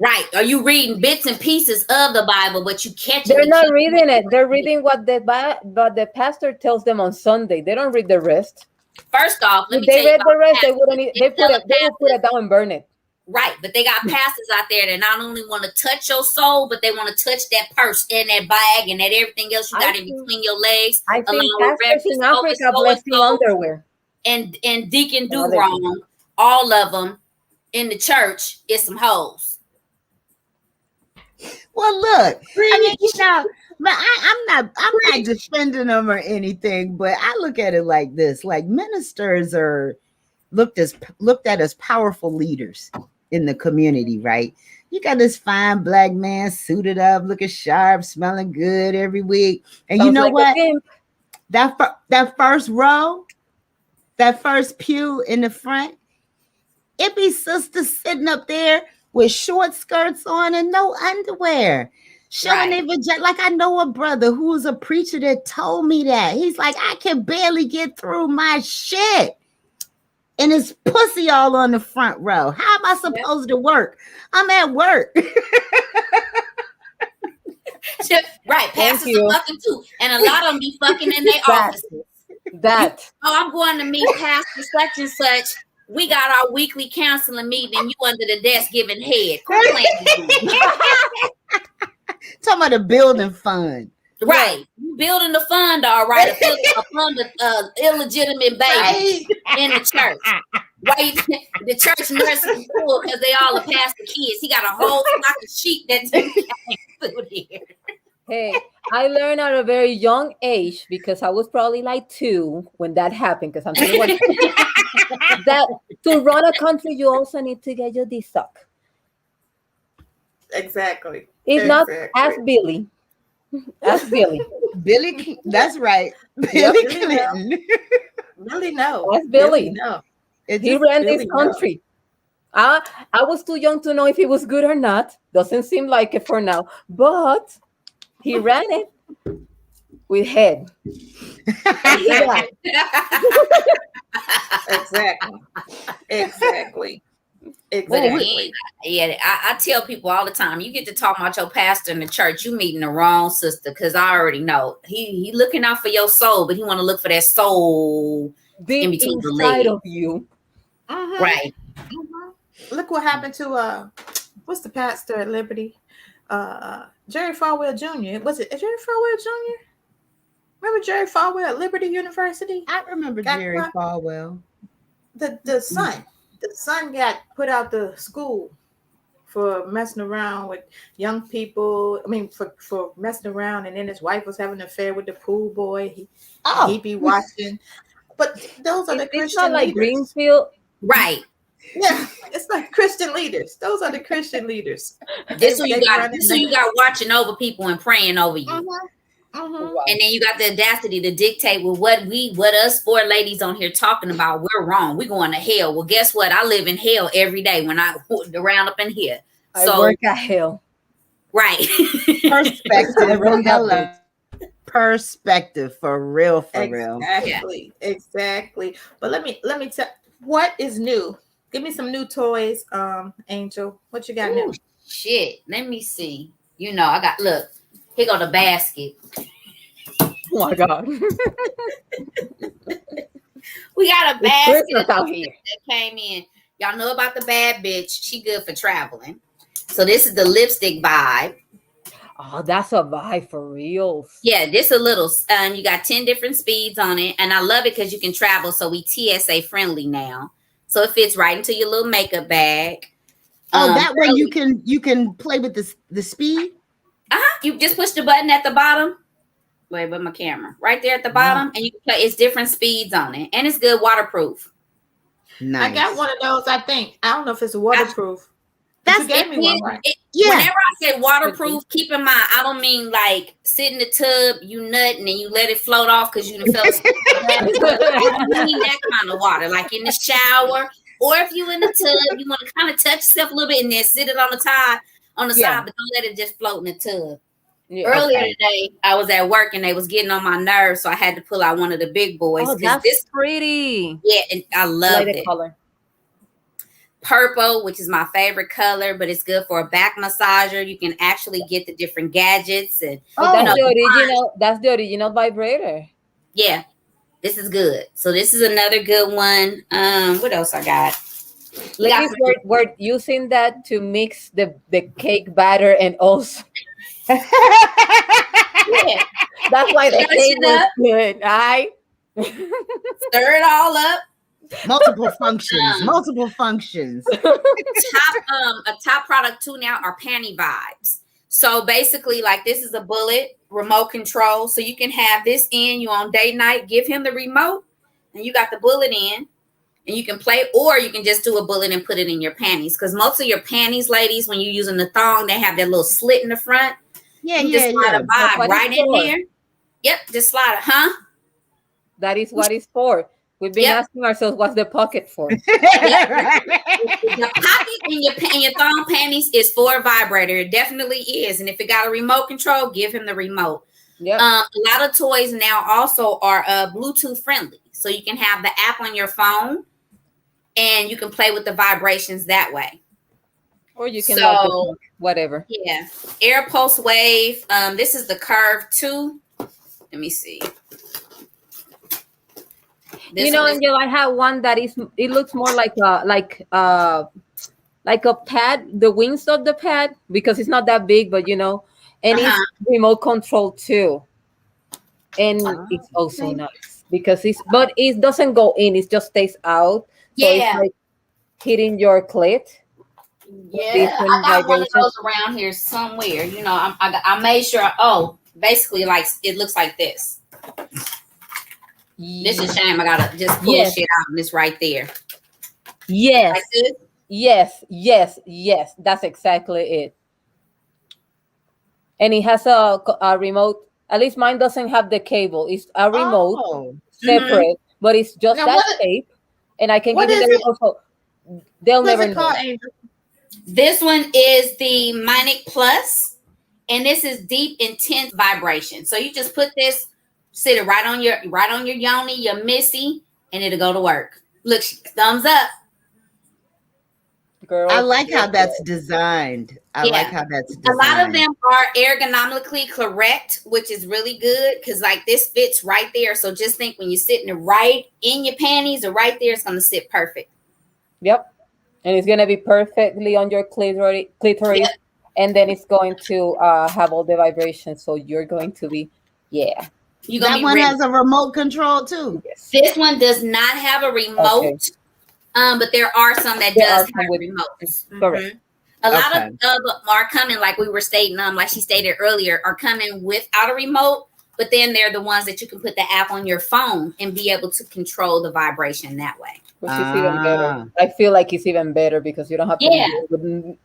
Right. Are you reading bits and pieces of the Bible, but you catch They're not reading it. They're reading what the pastor tells them on Sunday. They don't read the rest. First off, let if me they tell you read the rest, they pastors. wouldn't. They will put it down and burn it. Right, but they got pastors out there that not only want to touch your soul, but they want to touch that purse and that bag and that everything else you got in between your legs. I think pastors in Africa blessing underwear. And Deacon Do Wrong, all of them in the church is some hoes. Well, look, I mean, but I'm not defending them or anything, but I look at it like this: like ministers are looked at as powerful leaders in the community, right? You got this fine black man suited up, looking sharp, smelling good every week, and sounds, you know like what? That first row, that first pew in the front, it be sisters sitting up there with short skirts on and no underwear, showing their vagina. Like, I know a brother who was a preacher that told me that. He's like, I can barely get through my shit. And his pussy all on the front row. How am I supposed to work? I'm at work. Right. Pastors are fucking too. And a lot of them be fucking in their offices. I'm going to meet Pastor such and such. We got our weekly counseling meeting and you under the desk giving head. Talking about the building fund. Right. You building the fund, all right. A fund of illegitimate babies in the church. Right? The church nursery school because they all are pastor kids. He got a whole flock of sheep that came through here. Hey, I learned at a very young age, because I was probably like 2 when that happened, because I'm 21, that to run a country, you also need to get your dick sucked. Exactly. If not, ask Billy. Ask Billy. That's right. Yep. Billy Billy know. Clinton. Really know. Ask Billy Billy. know. It He just ran this Billy know. country. I was too young to know if it was good or not. Doesn't seem like it for now, but he ran it with head. And he got Exactly. Exactly. But Exactly. again, yeah, I tell people all the time, you get to talk about your pastor in the church, you meeting the wrong sister, because I already know he looking out for your soul, but he want to look for that soul in deep between the inside legs. of you. Right. Look what happened to what's the pastor at Liberty? Jerry Falwell Jr. Was it Jerry Falwell Jr.? Remember Jerry Falwell at Liberty University? I remember Got Jerry caught? Falwell. The son got put out the school for messing around with young people. I mean, for messing around, and then his wife was having an affair with the pool boy. He Oh, be watching. But those are the It's not Christian like leaders. Greenfield. Right. Yeah, it's like Christian leaders. Those are the Christian leaders. This who you They got. running This who you got watching over people and praying over you. Mm-hmm. And then you got the audacity to dictate with what us four ladies on here talking about. We're wrong. We're going to hell. Well, guess what? I live in hell every day when I around up in here. I So work at hell. right. I perspective. run that Hello. bitch. Perspective for real, for real. Exactly, exactly. But let me tell what is new. Give me some new toys, Angel. What you got Ooh, new? shit. Let me see. You know, I got look. Here go the basket. Oh my god. We got a It's basket Christmas out here. that came in. Y'all know about the bad bitch. She good for traveling. So this is the lipstick vibe. Oh, that's a vibe for real. Yeah, this a little. You got 10 different speeds on it, and I love it because you can travel. So we TSA friendly now, so it fits right into your little makeup bag. Oh, that way you can play with the speed. You just push the button at the bottom. Wait, but my camera right there at the bottom, and you can play. It's different speeds on it, and it's good waterproof. Nice. I got one of those. I think I don't know if it's waterproof. You gave me one, right? Yeah. Whenever I say waterproof, keep in mind I don't mean like sit in the tub, you nut, and then you let it float off because you done fell asleep. I mean that kind of water, like in the shower, or if you in the tub, you want to kind of touch yourself a little bit and then sit it on the side, but don't let it just float in the tub. Yeah, earlier today, I was at work and they was getting on my nerves, so I had to pull out one of the big boys. Oh, that's pretty. Yeah, and I love it. Color. Purple, which is my favorite color, but it's good for a back massager. You can actually get the different gadgets and that's the original. That's the original vibrator. Yeah, this is good. So this is another good one. What else I got? Ladies, we're using that to mix the cake batter and also. Yeah, that's why the cake was good. Stir it all up. Multiple functions. A top product too now are panty vibes. So basically, like this is a bullet remote control. So you can have this in, you on date night, give him the remote, and you got the bullet in, and you can play, or you can just do a bullet and put it in your panties. Because most of your panties, ladies, when you're using the thong, they have that little slit in the front. Just slide a vibe right in there. Yep, just slide it, huh? That is what it's for. We've been asking ourselves, what's the pocket for? The pocket in your thong panties is for a vibrator. It definitely is. And if it got a remote control, give him the remote. Yep. A lot of toys now also are Bluetooth friendly. So you can have the app on your phone and you can play with the vibrations that way. Or you can whatever. Yeah. Air Pulse Wave. This is the Curve 2. Let me see. Angel, I have one that it looks more like a pad, the wings of the pad, because it's not that big, but and it's remote control too. And it's also nice because it doesn't go in, it just stays out. So it's like hitting your clit. Yeah, I got one of those around here somewhere. I made sure. Basically, like it looks like this. This is a shame. I gotta just pull shit out, and it's right there. Yes, like this? Yes. That's exactly it. and it has a remote. At least mine doesn't have the cable. It's a remote Oh, separate, but it's just Now, that shape, and I can what give you is the it? remote. So they'll What's never it called, know. Angel? This one is the Minic Plus, and this is deep, intense vibration. So you just put this, sit it right on your yoni, your missy, and it'll go to work. Look, thumbs up. Girl, I like how that's designed. I like Yeah. how that's A lot of designed. them are ergonomically correct, which is really good because like this fits right there. So just think when you're sitting it right in your panties or right there, it's gonna sit perfect. Yep. And it's gonna be perfectly on your clitoris, Yep. and then it's going to have all the vibrations. So you're going to be, yeah. You're gonna That be one ready. has a remote control too. Yes. This one does not have a remote, Okay. but there are some that There does are some have with remotes. correct. A lot Okay. of them are coming, like we were stating, like she stated earlier, are coming without a remote. But then they're the ones that you can put the app on your phone and be able to control the vibration that way. Which is even better. Ah. I feel like it's even better because you don't have to Yeah. deal with You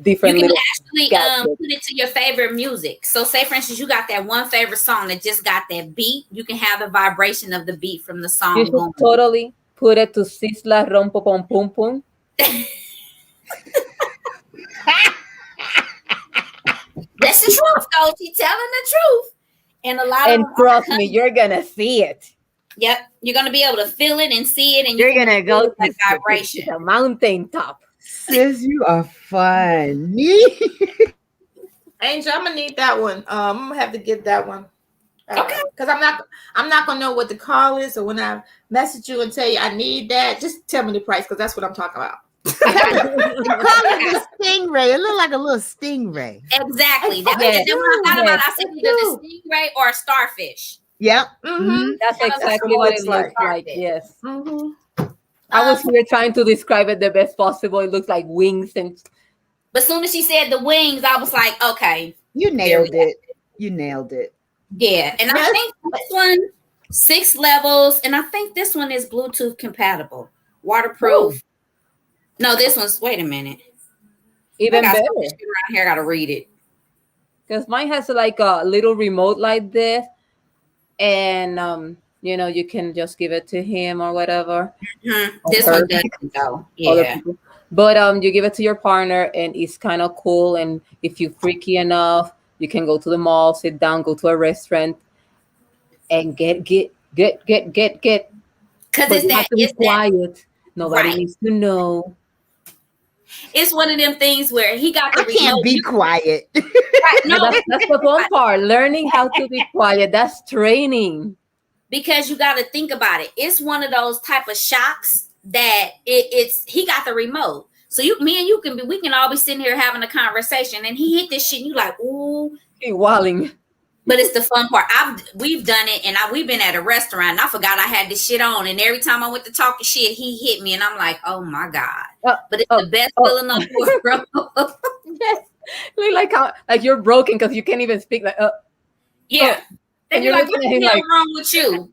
different can little actually gadgets. put it to your favorite music. So say for instance, you got that one favorite song that just got that beat. You can have the vibration of the beat from the You song should going. totally put it to Sisla Rompo Pom Pum Pum. That's the truth, though. She's telling the truth. And a lot And of them trust me, you're gonna see it. Yep, you're gonna be able to feel it and see it, and You're you can gonna go feel to that vibration. the mountain top. Sis, you are funny. Angel, I'm gonna need that one. I'm gonna have to get that one. Okay. Because I'm not gonna know what the call is. So when I message you and tell you I need that, just tell me the price because that's what I'm talking about. Call it the stingray. It looked like a little stingray. Exactly. That, Yes. and then when I thought about it, I said It's either the stingray or a starfish. Yep. Mm-hmm. That's That's exactly what what it it looks looks like. Yes. Mm-hmm. I was here trying to describe it the best possible. It looks like wings and But as soon as she said the wings, I was like, okay, You nailed it. You nailed it. yeah. And I think this one 6 levels, and I think this one is Bluetooth compatible, waterproof. No, this one's. Wait a minute. even I got better. so much shit around here. I gotta read it. Because mine has like a little remote like this, and you can just give it to him or whatever. This her. one doesn't though. Other Yeah. people. But you give it to your partner, and it's kind of cool. And if you're freaky enough, you can go to the mall, sit down, go to a restaurant, and get. Because But it's you have that. to be It's that. quiet. Nobody Right. needs to know. It's one of them things where he got the I can't remote. be quiet. Right. No, No, that's the fun part. Learning how to be quiet. That's training. because you got to think about it. It's one of those type of shocks that it's he got the remote. So me and you we can all be sitting here having a conversation, and he hit this shit, and you like, ooh. Hey, walling. But it's the fun part. We've done it, and we've been at a restaurant, and I forgot I had this shit on, and every time I went to talking shit, he hit me, and I'm like, oh my god. But it's the best feeling of the world. Yes. Like how you're broken because you can't even speak. Like Yeah. And And you're you're like, looking what at the him hell like- wrong with you?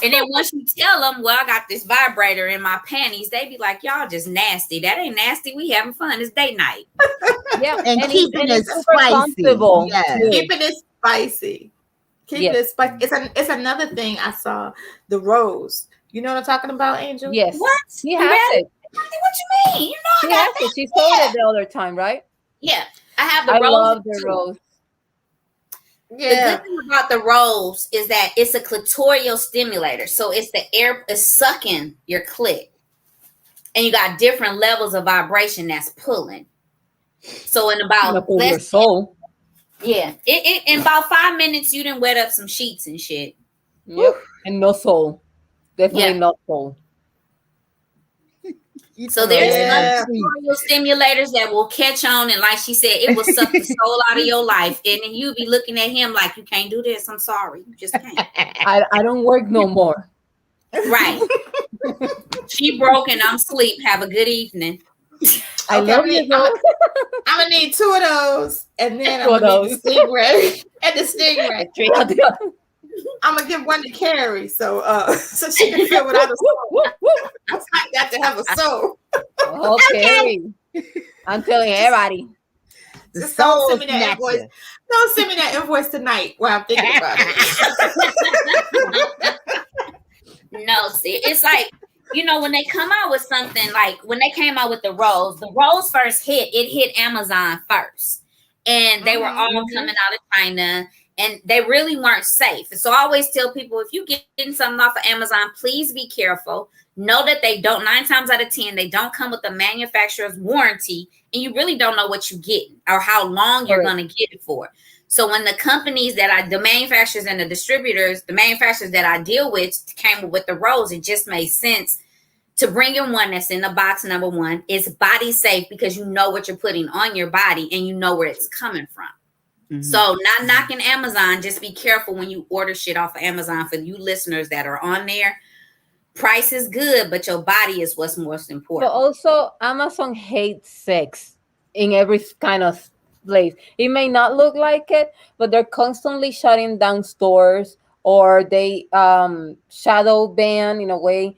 And then once you tell them, well, I got this vibrator in my panties, they be like, y'all just nasty. That ain't nasty. We having fun. It's date night. Yeah, And keeping it super spicy. comfortable, Yes. too. Keeping it spicy. Keeping it spicy. It's another thing I saw. The rose. You know what I'm talking about, Angel? Yes. What? He You has ready? it. What you mean? You know I She got has that. it. She sold it the other time, right? Yeah. I have the I rose. love the too. rose. The good thing about the rose is that it's a clitoral stimulator. So it's the air is sucking your clit. And you got different levels of vibration that's pulling. So in about Your soul. yeah, it in about 5 minutes you done wet up some sheets and shit. Yep. And no soul. Definitely Yeah. not soul. So there's Yeah. some clitoral stimulators that will catch on, and like she said, it will suck the soul out of your life, and then you'll be looking at him like you can't do this. I'm sorry, you just can't. I don't work no more. Right? She broke and I'm asleep. Have a good evening. I love you, though. I'm gonna need 2 of those, and then I'm Two of gonna need the those. stingray and the stingray. Okay. I'm gonna give one to Carrie, so so she can feel without a soul. I got to have a soul. Okay. I'm telling everybody. The Just don't soul send me that snatcher. invoice. Don't send me that invoice tonight while I'm thinking about it. No, see, it's like, when they come out with something, like when they came out with the rolls first it hit Amazon first. And they were all coming out of China, and they really weren't safe. So I always tell people, if you getting something off of Amazon, please be careful. Know that they don't, 9 times out of 10, they don't come with the manufacturer's warranty, and you really don't know what you're getting or how long you're going to get it for. So when the companies the manufacturers and the distributors, the manufacturers that I deal with came with the rolls, it just made sense to bring in one that's in the box. Number one, it's body safe because you know what you're putting on your body and you know where it's coming from. Mm-hmm. So not knocking Amazon, just be careful when you order shit off of Amazon. For you listeners that are on there, price is good, but your body is what's most important. But also, Amazon hates sex in every kind of place. It may not look like it, but they're constantly shutting down stores, or they shadow ban, in a way,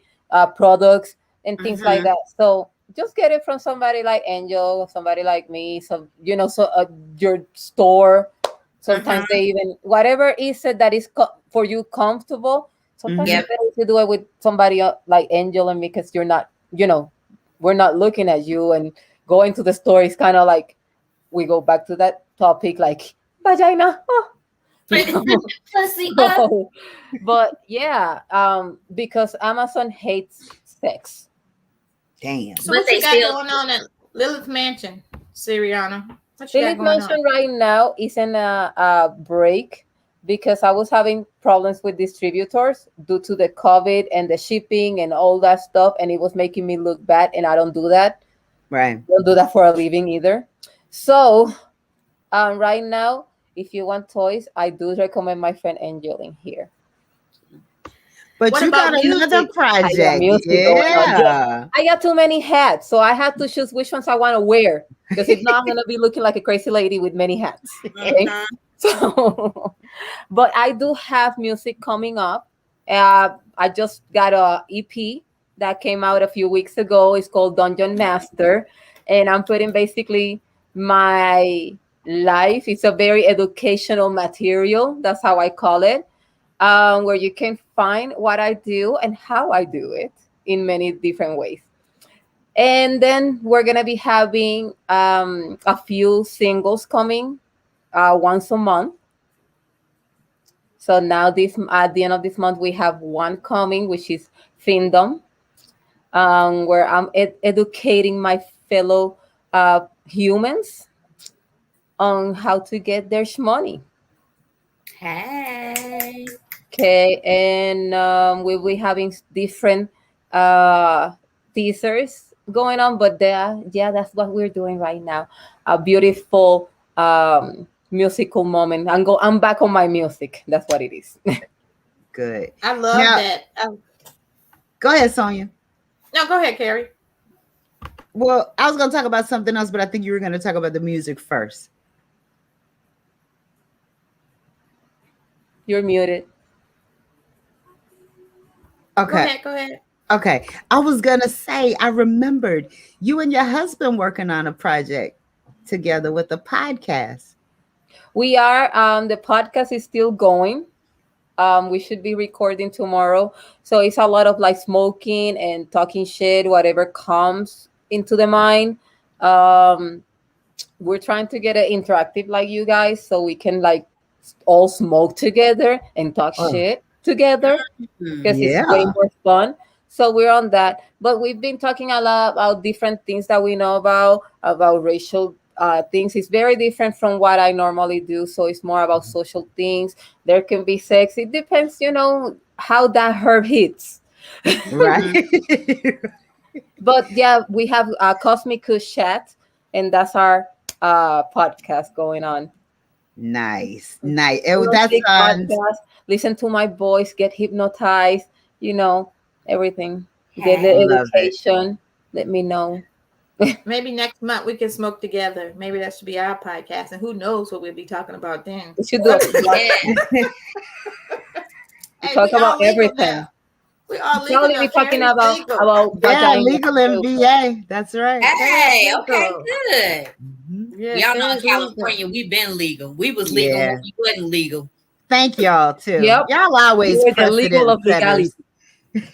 products and things like that. So just get it from somebody like Angel, somebody like me. So your store. Sometimes they even, whatever is it that is for you comfortable. Sometimes it's better to do it with somebody like Angel and me, because you're not, we're not looking at you, and going to the store is kind of like, we go back to that topic, like vagina. So, but yeah, because Amazon hates sex. Damn. So what you got going on at Lilith Mansion, Siriana? Lilith Mansion right now is in a break, because I was having problems with distributors due to the COVID and the shipping and all that stuff, and it was making me look bad, and I don't do that. Right. Don't do that for a living either. So right now, if you want toys, I do recommend my friend Angel in here. But what you got another project. I got too many hats, so I have to choose which ones I want to wear, because if not, I'm going to be looking like a crazy lady with many hats. Okay? So, but I do have music coming up. I just got a EP that came out a few weeks ago. It's called Dungeon Master, and I'm putting basically my life. It's a very educational material. That's how I call it, where you can find what I do and how I do it in many different ways. And then we're going to be having a few singles coming once a month. So now at the end of this month, we have one coming, which is Findom, where I'm educating my fellow humans on how to get their money. Hey. Okay, and we'll be having different teasers going on, but that's what we're doing right now. A beautiful musical moment. I'm back on my music. That's what it is. Good. I love that. Go ahead, Sonia. No, go ahead, Carrie. Well, I was going to talk about something else, but I think you were going to talk about the music first. You're muted. Okay. Go ahead. Okay. I was going to say, I remembered you and your husband working on a project together with a podcast. We are. The podcast is still going. We should be recording tomorrow. So it's a lot of like smoking and talking shit, whatever comes into the mind. We're trying to get it interactive like you guys, so we can like all smoke together and talk shit together, because it's way more fun. So we're on that. But we've been talking a lot about different things that we know about racial things. It's very different from what I normally do. So it's more about social things. There can be sex. It depends, how that herb hits. Right. But yeah, we have a Cosmic Kush Chat, and that's our podcast going on. Nice. That's podcast. Listen to my voice, get hypnotized, everything. Get the education. Let me know. Maybe next month we can smoke together. Maybe that should be our podcast, and who knows what we'll be talking about then. We should do it. Talk about everything. We all probably be talking about legal and VA. That's right. Hey, okay, good. Yeah, Y'all know in it's legal. California, we've been legal. We was legal Yeah. when we wasn't legal. Thank y'all too. Yep. Y'all always We're the legal precedent of legality. setters.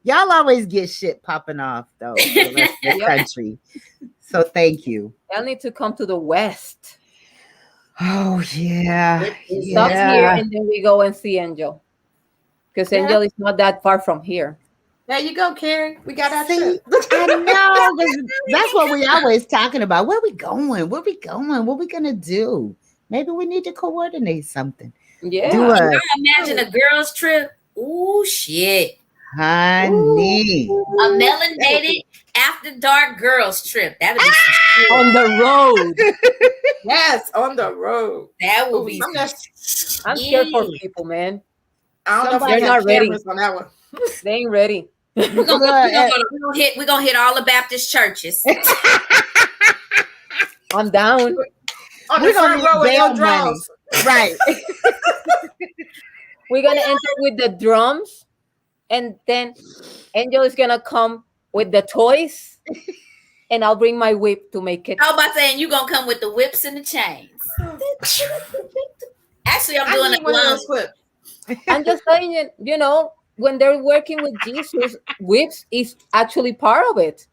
Y'all always get shit popping off though for the rest of the Yep. country. So thank you. Y'all need to come to the West. Oh yeah. Stop here Yeah. and then we go and see Angel. Because Yeah. Angel is not that far from here. There you go, Carrie. We got our See, trip. I know, 'cause that's what we always talking about. Where we going? Where we going? What we gonna do? Maybe we need to coordinate something. Yeah. Do Can a y'all imagine a girls' trip? Ooh, shit. honey. A melanated after dark girls trip. That'd be some shit. On the road. Yes, on the road. That would Ooh, be some some that's- I'm scared for shit. people, man. I don't know if Somebody- we They're got not ready. cameras on that one. They ain't ready. We're gonna hit all the Baptist churches. I'm down. On We're the front gonna row need with no bail money. draws. Right. We're gonna enter with the drums, and then Angel is gonna come with the toys, and I'll bring my whip to make it. How about saying you gonna come with the whips and the chains? Actually, I'm I doing need a one of glove. those clips. I'm just saying, you know, when they're working with Jesus, whips is actually part of it.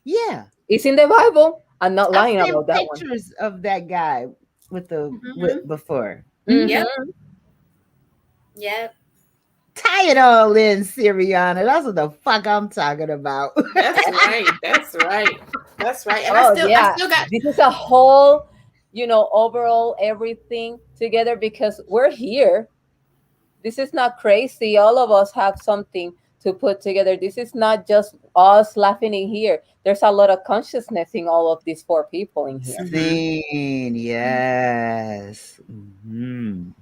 Yeah. It's in the Bible. I'm not I've lying seen about that one. pictures of that guy with the whip before. Mhm. Yep. Yep. Tie it all in, Siriana. That's what the fuck I'm talking about. That's right. That's right. That's right. And Oh, I still got this is a whole, you know, overall everything together because we're here. This is not crazy. All of us have something to put together. This is not just us laughing in here. There's a lot of consciousness in all of these 4 people in here. Seen, yes. Mhm.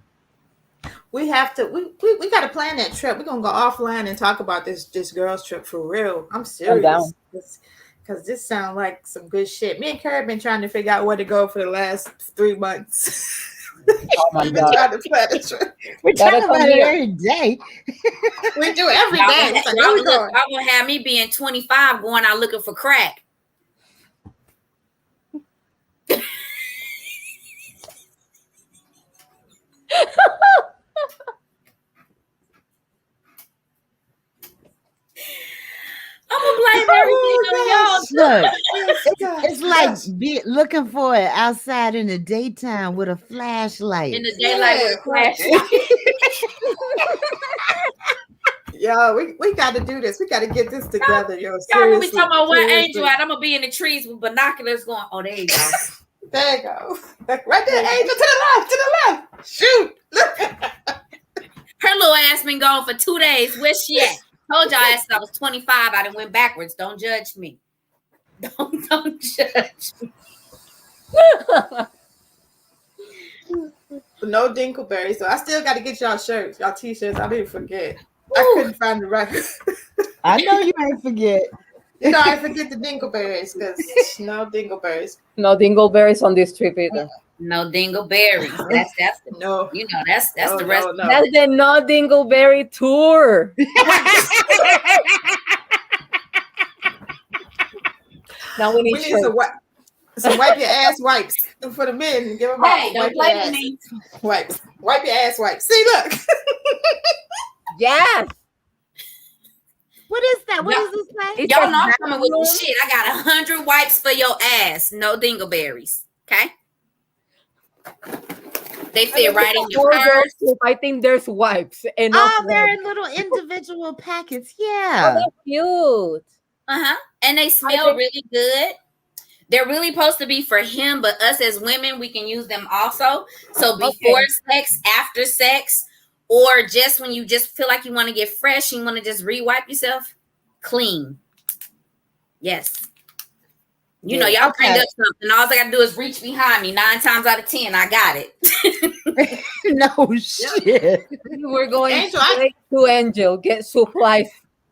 we have to we got to plan that trip. We're gonna go offline and talk about this girls trip for real. I'm serious because this sounds like some good shit. Me and Carrie have been trying to figure out where to go for the last 3 months. Oh my We've been God. trying to plan the trip. We Gotta talk come about it here. every day. We do every Y'all day. It's like, where we going? gonna have me being 25 going out looking for crack. I'm gonna blame everything on y'all. Look, Gosh, it's like looking for it outside in the daytime with a flashlight. In the daylight with a flashlight. Yo, we got to do this. We got to get this together, yo. Y'all Seriously, be talking about where seriously. Angel at. I'm gonna be in the trees with binoculars going, oh, there you go. There you go. Right there, Angel, to the left, to the left. Shoot. Look. Her little ass been gone for 2 days. Where's she at? Told y'all ass I was 25. I done went backwards. Don't judge me. Don't judge me. No Dinkleberry. So I still got to get y'all shirts, y'all t-shirts. I didn't forget. I couldn't find the right. I know you ain't forget. You know, I forget the Dinkleberries because no Dinkleberries. No dingleberries on this trip either. No dingleberries. That's No. you know that's No, the rest. no. That's the No Dingleberry tour. Now we need We need shirts. some wipe your ass wipes for the men. Give them Hey, all. don't Wipe your play ass with me. wipes. Wipe your ass wipes. See, look. Yes. What is that? What Yeah. is this like? It's Y'all a know I'm coming with bathroom. this shit. I got 100 wipes for your ass. No dingleberries. Okay. They fit right in your For those purse. trip, I think there's wipes. Enough Oh, they're wipes. in little individual packets. Oh, Yeah. that's cute. And they smell really good. They're really supposed to be for him, but us as women, we can use them also. So before sex, after sex, or just when you just feel like you want to get fresh, you want to just re-wipe yourself, clean. Yes. You know, y'all bring up something. All I got to do is reach behind me. 9 times out of 10, I got it. No shit. We're going Angel, straight to Angel. Get supplies.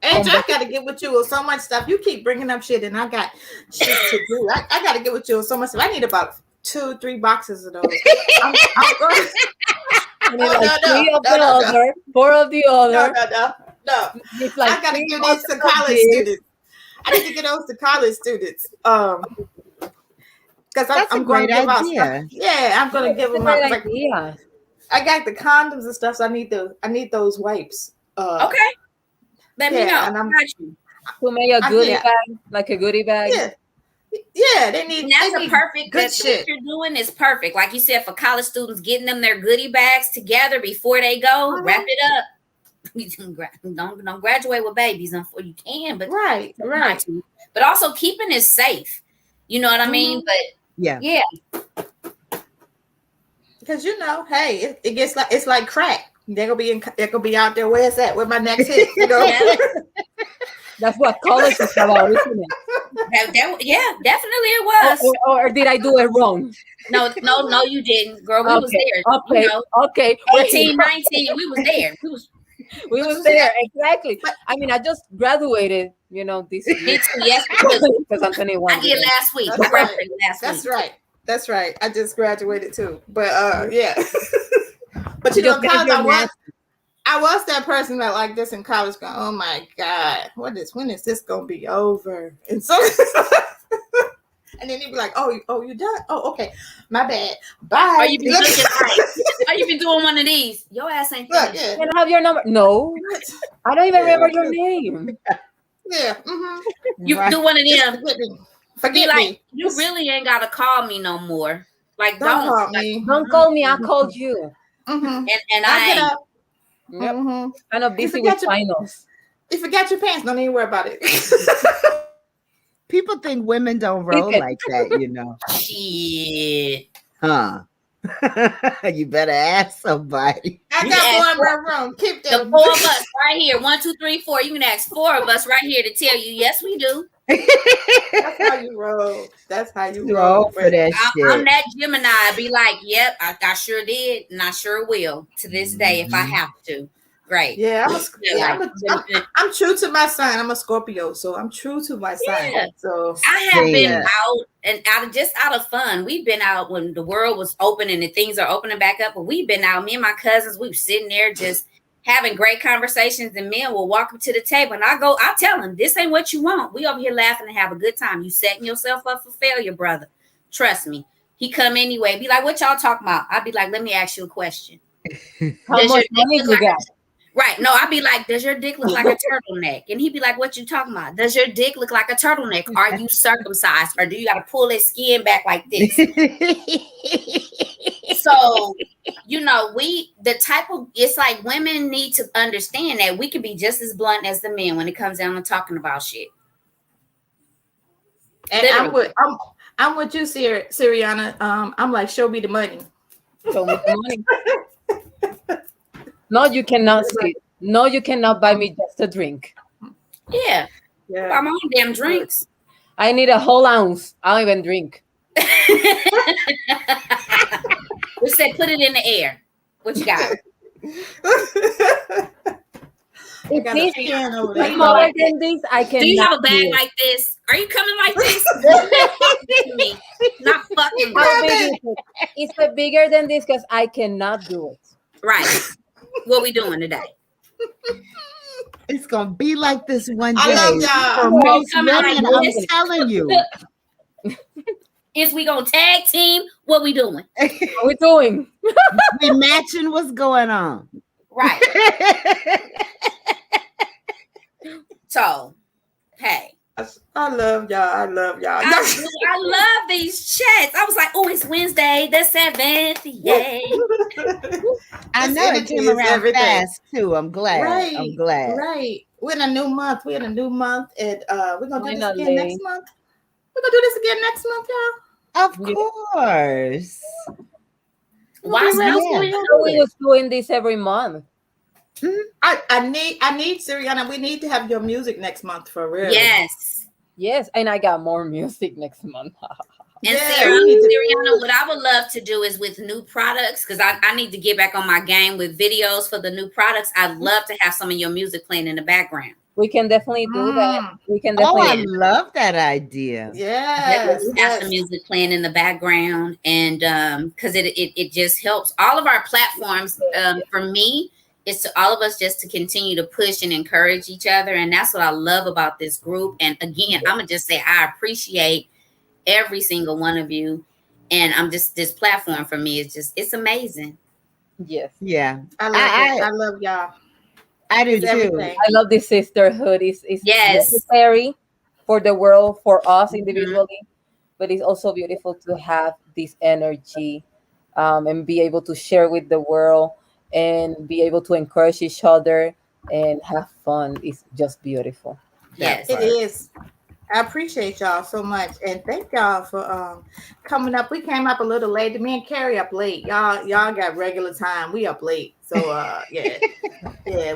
Angel, I gotta get with you with so much stuff. You keep bringing up shit, and I got shit to do. I gotta get with you with so much stuff. I need about 2-3 boxes of those. I'm going. Three of the other, 4 of the other. No. It's like I gotta 3 give these to of college this. students. I need to get those to college students. Because That's a I'm going great to give out stuff. idea. Yeah, I'm going to give That's a them out. great 'Cause idea. I got the condoms and stuff, so I need those wipes. Okay, let me know. Yeah, I and got you. To make a goodie yeah, bag, like a goodie bag. yeah, yeah. They And need that's a perfect. good That what shit. you're doing is perfect. Like you said, for college students, getting them their goodie bags together before they go. Wrap it up. Don't graduate with babies. You can, but Right, right. to. But also keeping it safe. You know what I mean? But Yeah. yeah, Because hey, it gets like it's like crack. They're gonna be out there. Where's that? Where my next hit? yeah. That's what college is about, isn't it? Yeah, definitely it was. Or did I do it wrong? No, you didn't, girl. We was Okay, there. okay, okay. 18, 19, we was there. We But was you see there, that- exactly. but- I mean, I just graduated, this Me year. too. Yes, because Because Anthony I won. did last week. I That's right. graduated last That's week. right. That's right. I just graduated too. But yeah. But You in just got college your I was that person that like this in college going, oh my God, when is this gonna be over? And so and then he'd be like, oh, you done? Oh, okay. My bad. Bye. Are you been looking right? Are you been doing one of these? Your ass ain't Look, finished. yeah. Can I have your number? No, I don't even Yeah. remember your name. Yeah. Mm-hmm. You Right. do one of Just them. forget me. Be Forget like, me. you really ain't gotta call me no more. Like Don't call like, me. Don't call me. I called you. Mm-hmm. and I I get ain't. up. Yep. Mm-hmm. Kind of You busy forget with your- finals. You forgot your pants. Don't even worry about it. People think women don't roll Listen. like that. Shit. Huh? You better ask somebody. I You got ask more in my room. Keep The them. 4 of us right here. 1, 2, 3, 4. You can ask 4 of us right here to tell you, yes, we do. That's how you roll. That's how you Roll roll. for that I'm shit. that Gemini. Be like, yep, I sure did, and I sure will to this day if I have to. Great. Yeah, Yeah, I'm true to my sign. I'm a Scorpio, so I'm true to my sign. Yeah. So I have been Yeah. out and out of fun. We've been out when the world was open and the things are opening back up. But we've been out. Me and my cousins, we were sitting there just having great conversations. And men will walk up to the table and I tell them, this ain't what you want. We over here laughing and have a good time. You setting yourself up for failure, brother. Trust me. He come anyway. Be like, what y'all talking about? I'd be like, let me ask you a question. How Does much your money dick you look like got? Right. No, I'd be like, does your dick look like a turtleneck? And he'd be like, what you talking about? Does your dick look like a turtleneck? Are you circumcised? Or do you got to pull his skin back like this? So, it's like women need to understand that we can be just as blunt as the men when it comes down to talking about shit. and I'm with you, Siriana. I'm like, show me the money. Show me the money. No, you cannot see. No, you cannot buy me just a drink. Yeah. Yeah. Buy my own damn drinks. I need a whole ounce. I don't even drink. We said put it in the air. What you got? If got a this can over is there. smaller than this, I cannot Do you have a do bag it. like this? Are you coming like this? Me. Not fucking How with big is it? Is it bigger than this? Because I cannot do it. Right. What we doing today? It's gonna be like this one day. I love y'all. For Well, most coming like women, I'm this. telling you. Is we gonna tag team? What we doing? What are we doing? We matching what's going on. Right. So, hey, I love y'all. I love y'all. I love these chats. I was like, oh, it's Wednesday, the 7th. Yay. I This know it energy came is around everything. fast too. I'm glad. Right. I'm glad. Right. We're in a new month. We're in a new month, and we're gonna do this again Finally. next month. We're gonna do this again next month, y'all. Of course. Why Yeah. so I thought we was doing this every month. I need Siriana. We need to have your music next month for real. Yes. Yes, and I got more music next month. And Yeah, we need to- Siriana, what I would love to do is with new products, because I need to get back on my game with videos for the new products. I'd love to have some of your music playing in the background. We can definitely do that. We can Oh, I definitely. love that idea. Yes. Have some music playing in the background, and because it just helps all of our platforms. For me, it's to all of us just to continue to push and encourage each other, and that's what I love about this group. And again, I'm gonna just say I appreciate every single one of you. And I'm just, this platform for me is just, it's amazing. Yes. Yeah. I love it. I I love y'all. I do It's too. everything. I love this sisterhood. It's Yes. necessary for the world, for us Mhm. individually, but it's also beautiful to have this energy, and be able to share with the world and be able to encourage each other and have fun. It's just beautiful. That Yes. It part. is. I appreciate y'all so much, and thank y'all for coming up. We came up a little late. Me and Carrie up late. Y'all got regular time. We up late. So yeah, yeah.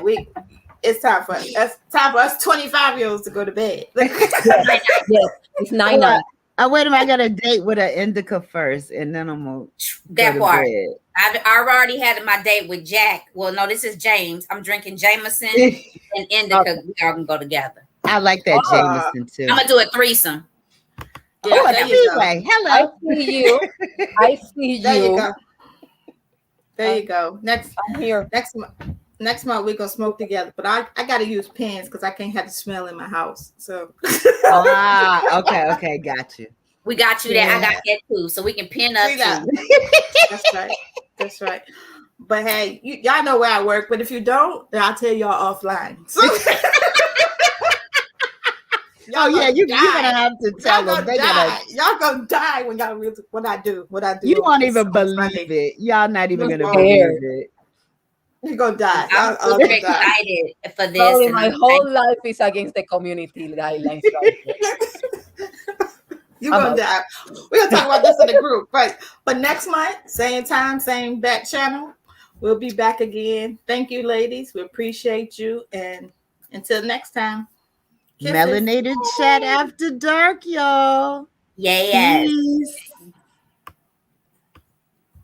It's time for us. It's time for us 25-year-olds to go to bed. Yes, it's nine Well, nine. wait a minute. I got a date with an indica first, and then I'm gonna go That to part. bed. I already had my date with Jack. Well, no, this is James. I'm drinking Jameson and Okay. indica. We all can go together. I like that uh, Jameson I'm too. gonna do a threesome. yeah, Oh, a there you go. three-way. I Hello. see you. I see There you you. go. There you go. I'm here. Next month we're gonna smoke together. But I gotta use pens because I can't have the smell in my house. So Okay, okay, got you. We got you there. I got yeah. that too. So we can pin up See that? too. That's right. That's right. But hey, y'all know where I work. But if you don't, then I'll tell y'all offline. So Oh y'all yeah, gonna you're gonna die. have to tell Y'all them. gonna They're gonna. die. Y'all gonna die when y'all real what I do. What I do You on won't even believe Sunday. it. Y'all not even You gonna won't. believe Scared. it. You're gonna die. I'm Y'all all super gonna die. excited for this, Probably and my whole life is against the community guidelines right there. You're I'm gonna out. die. We're gonna talk about this in the group, right? But next month, same time, same back channel. We'll be back again. Thank you, ladies. We appreciate you. And until next time, kisses. Melanated chat after dark, y'all. yes. Peace.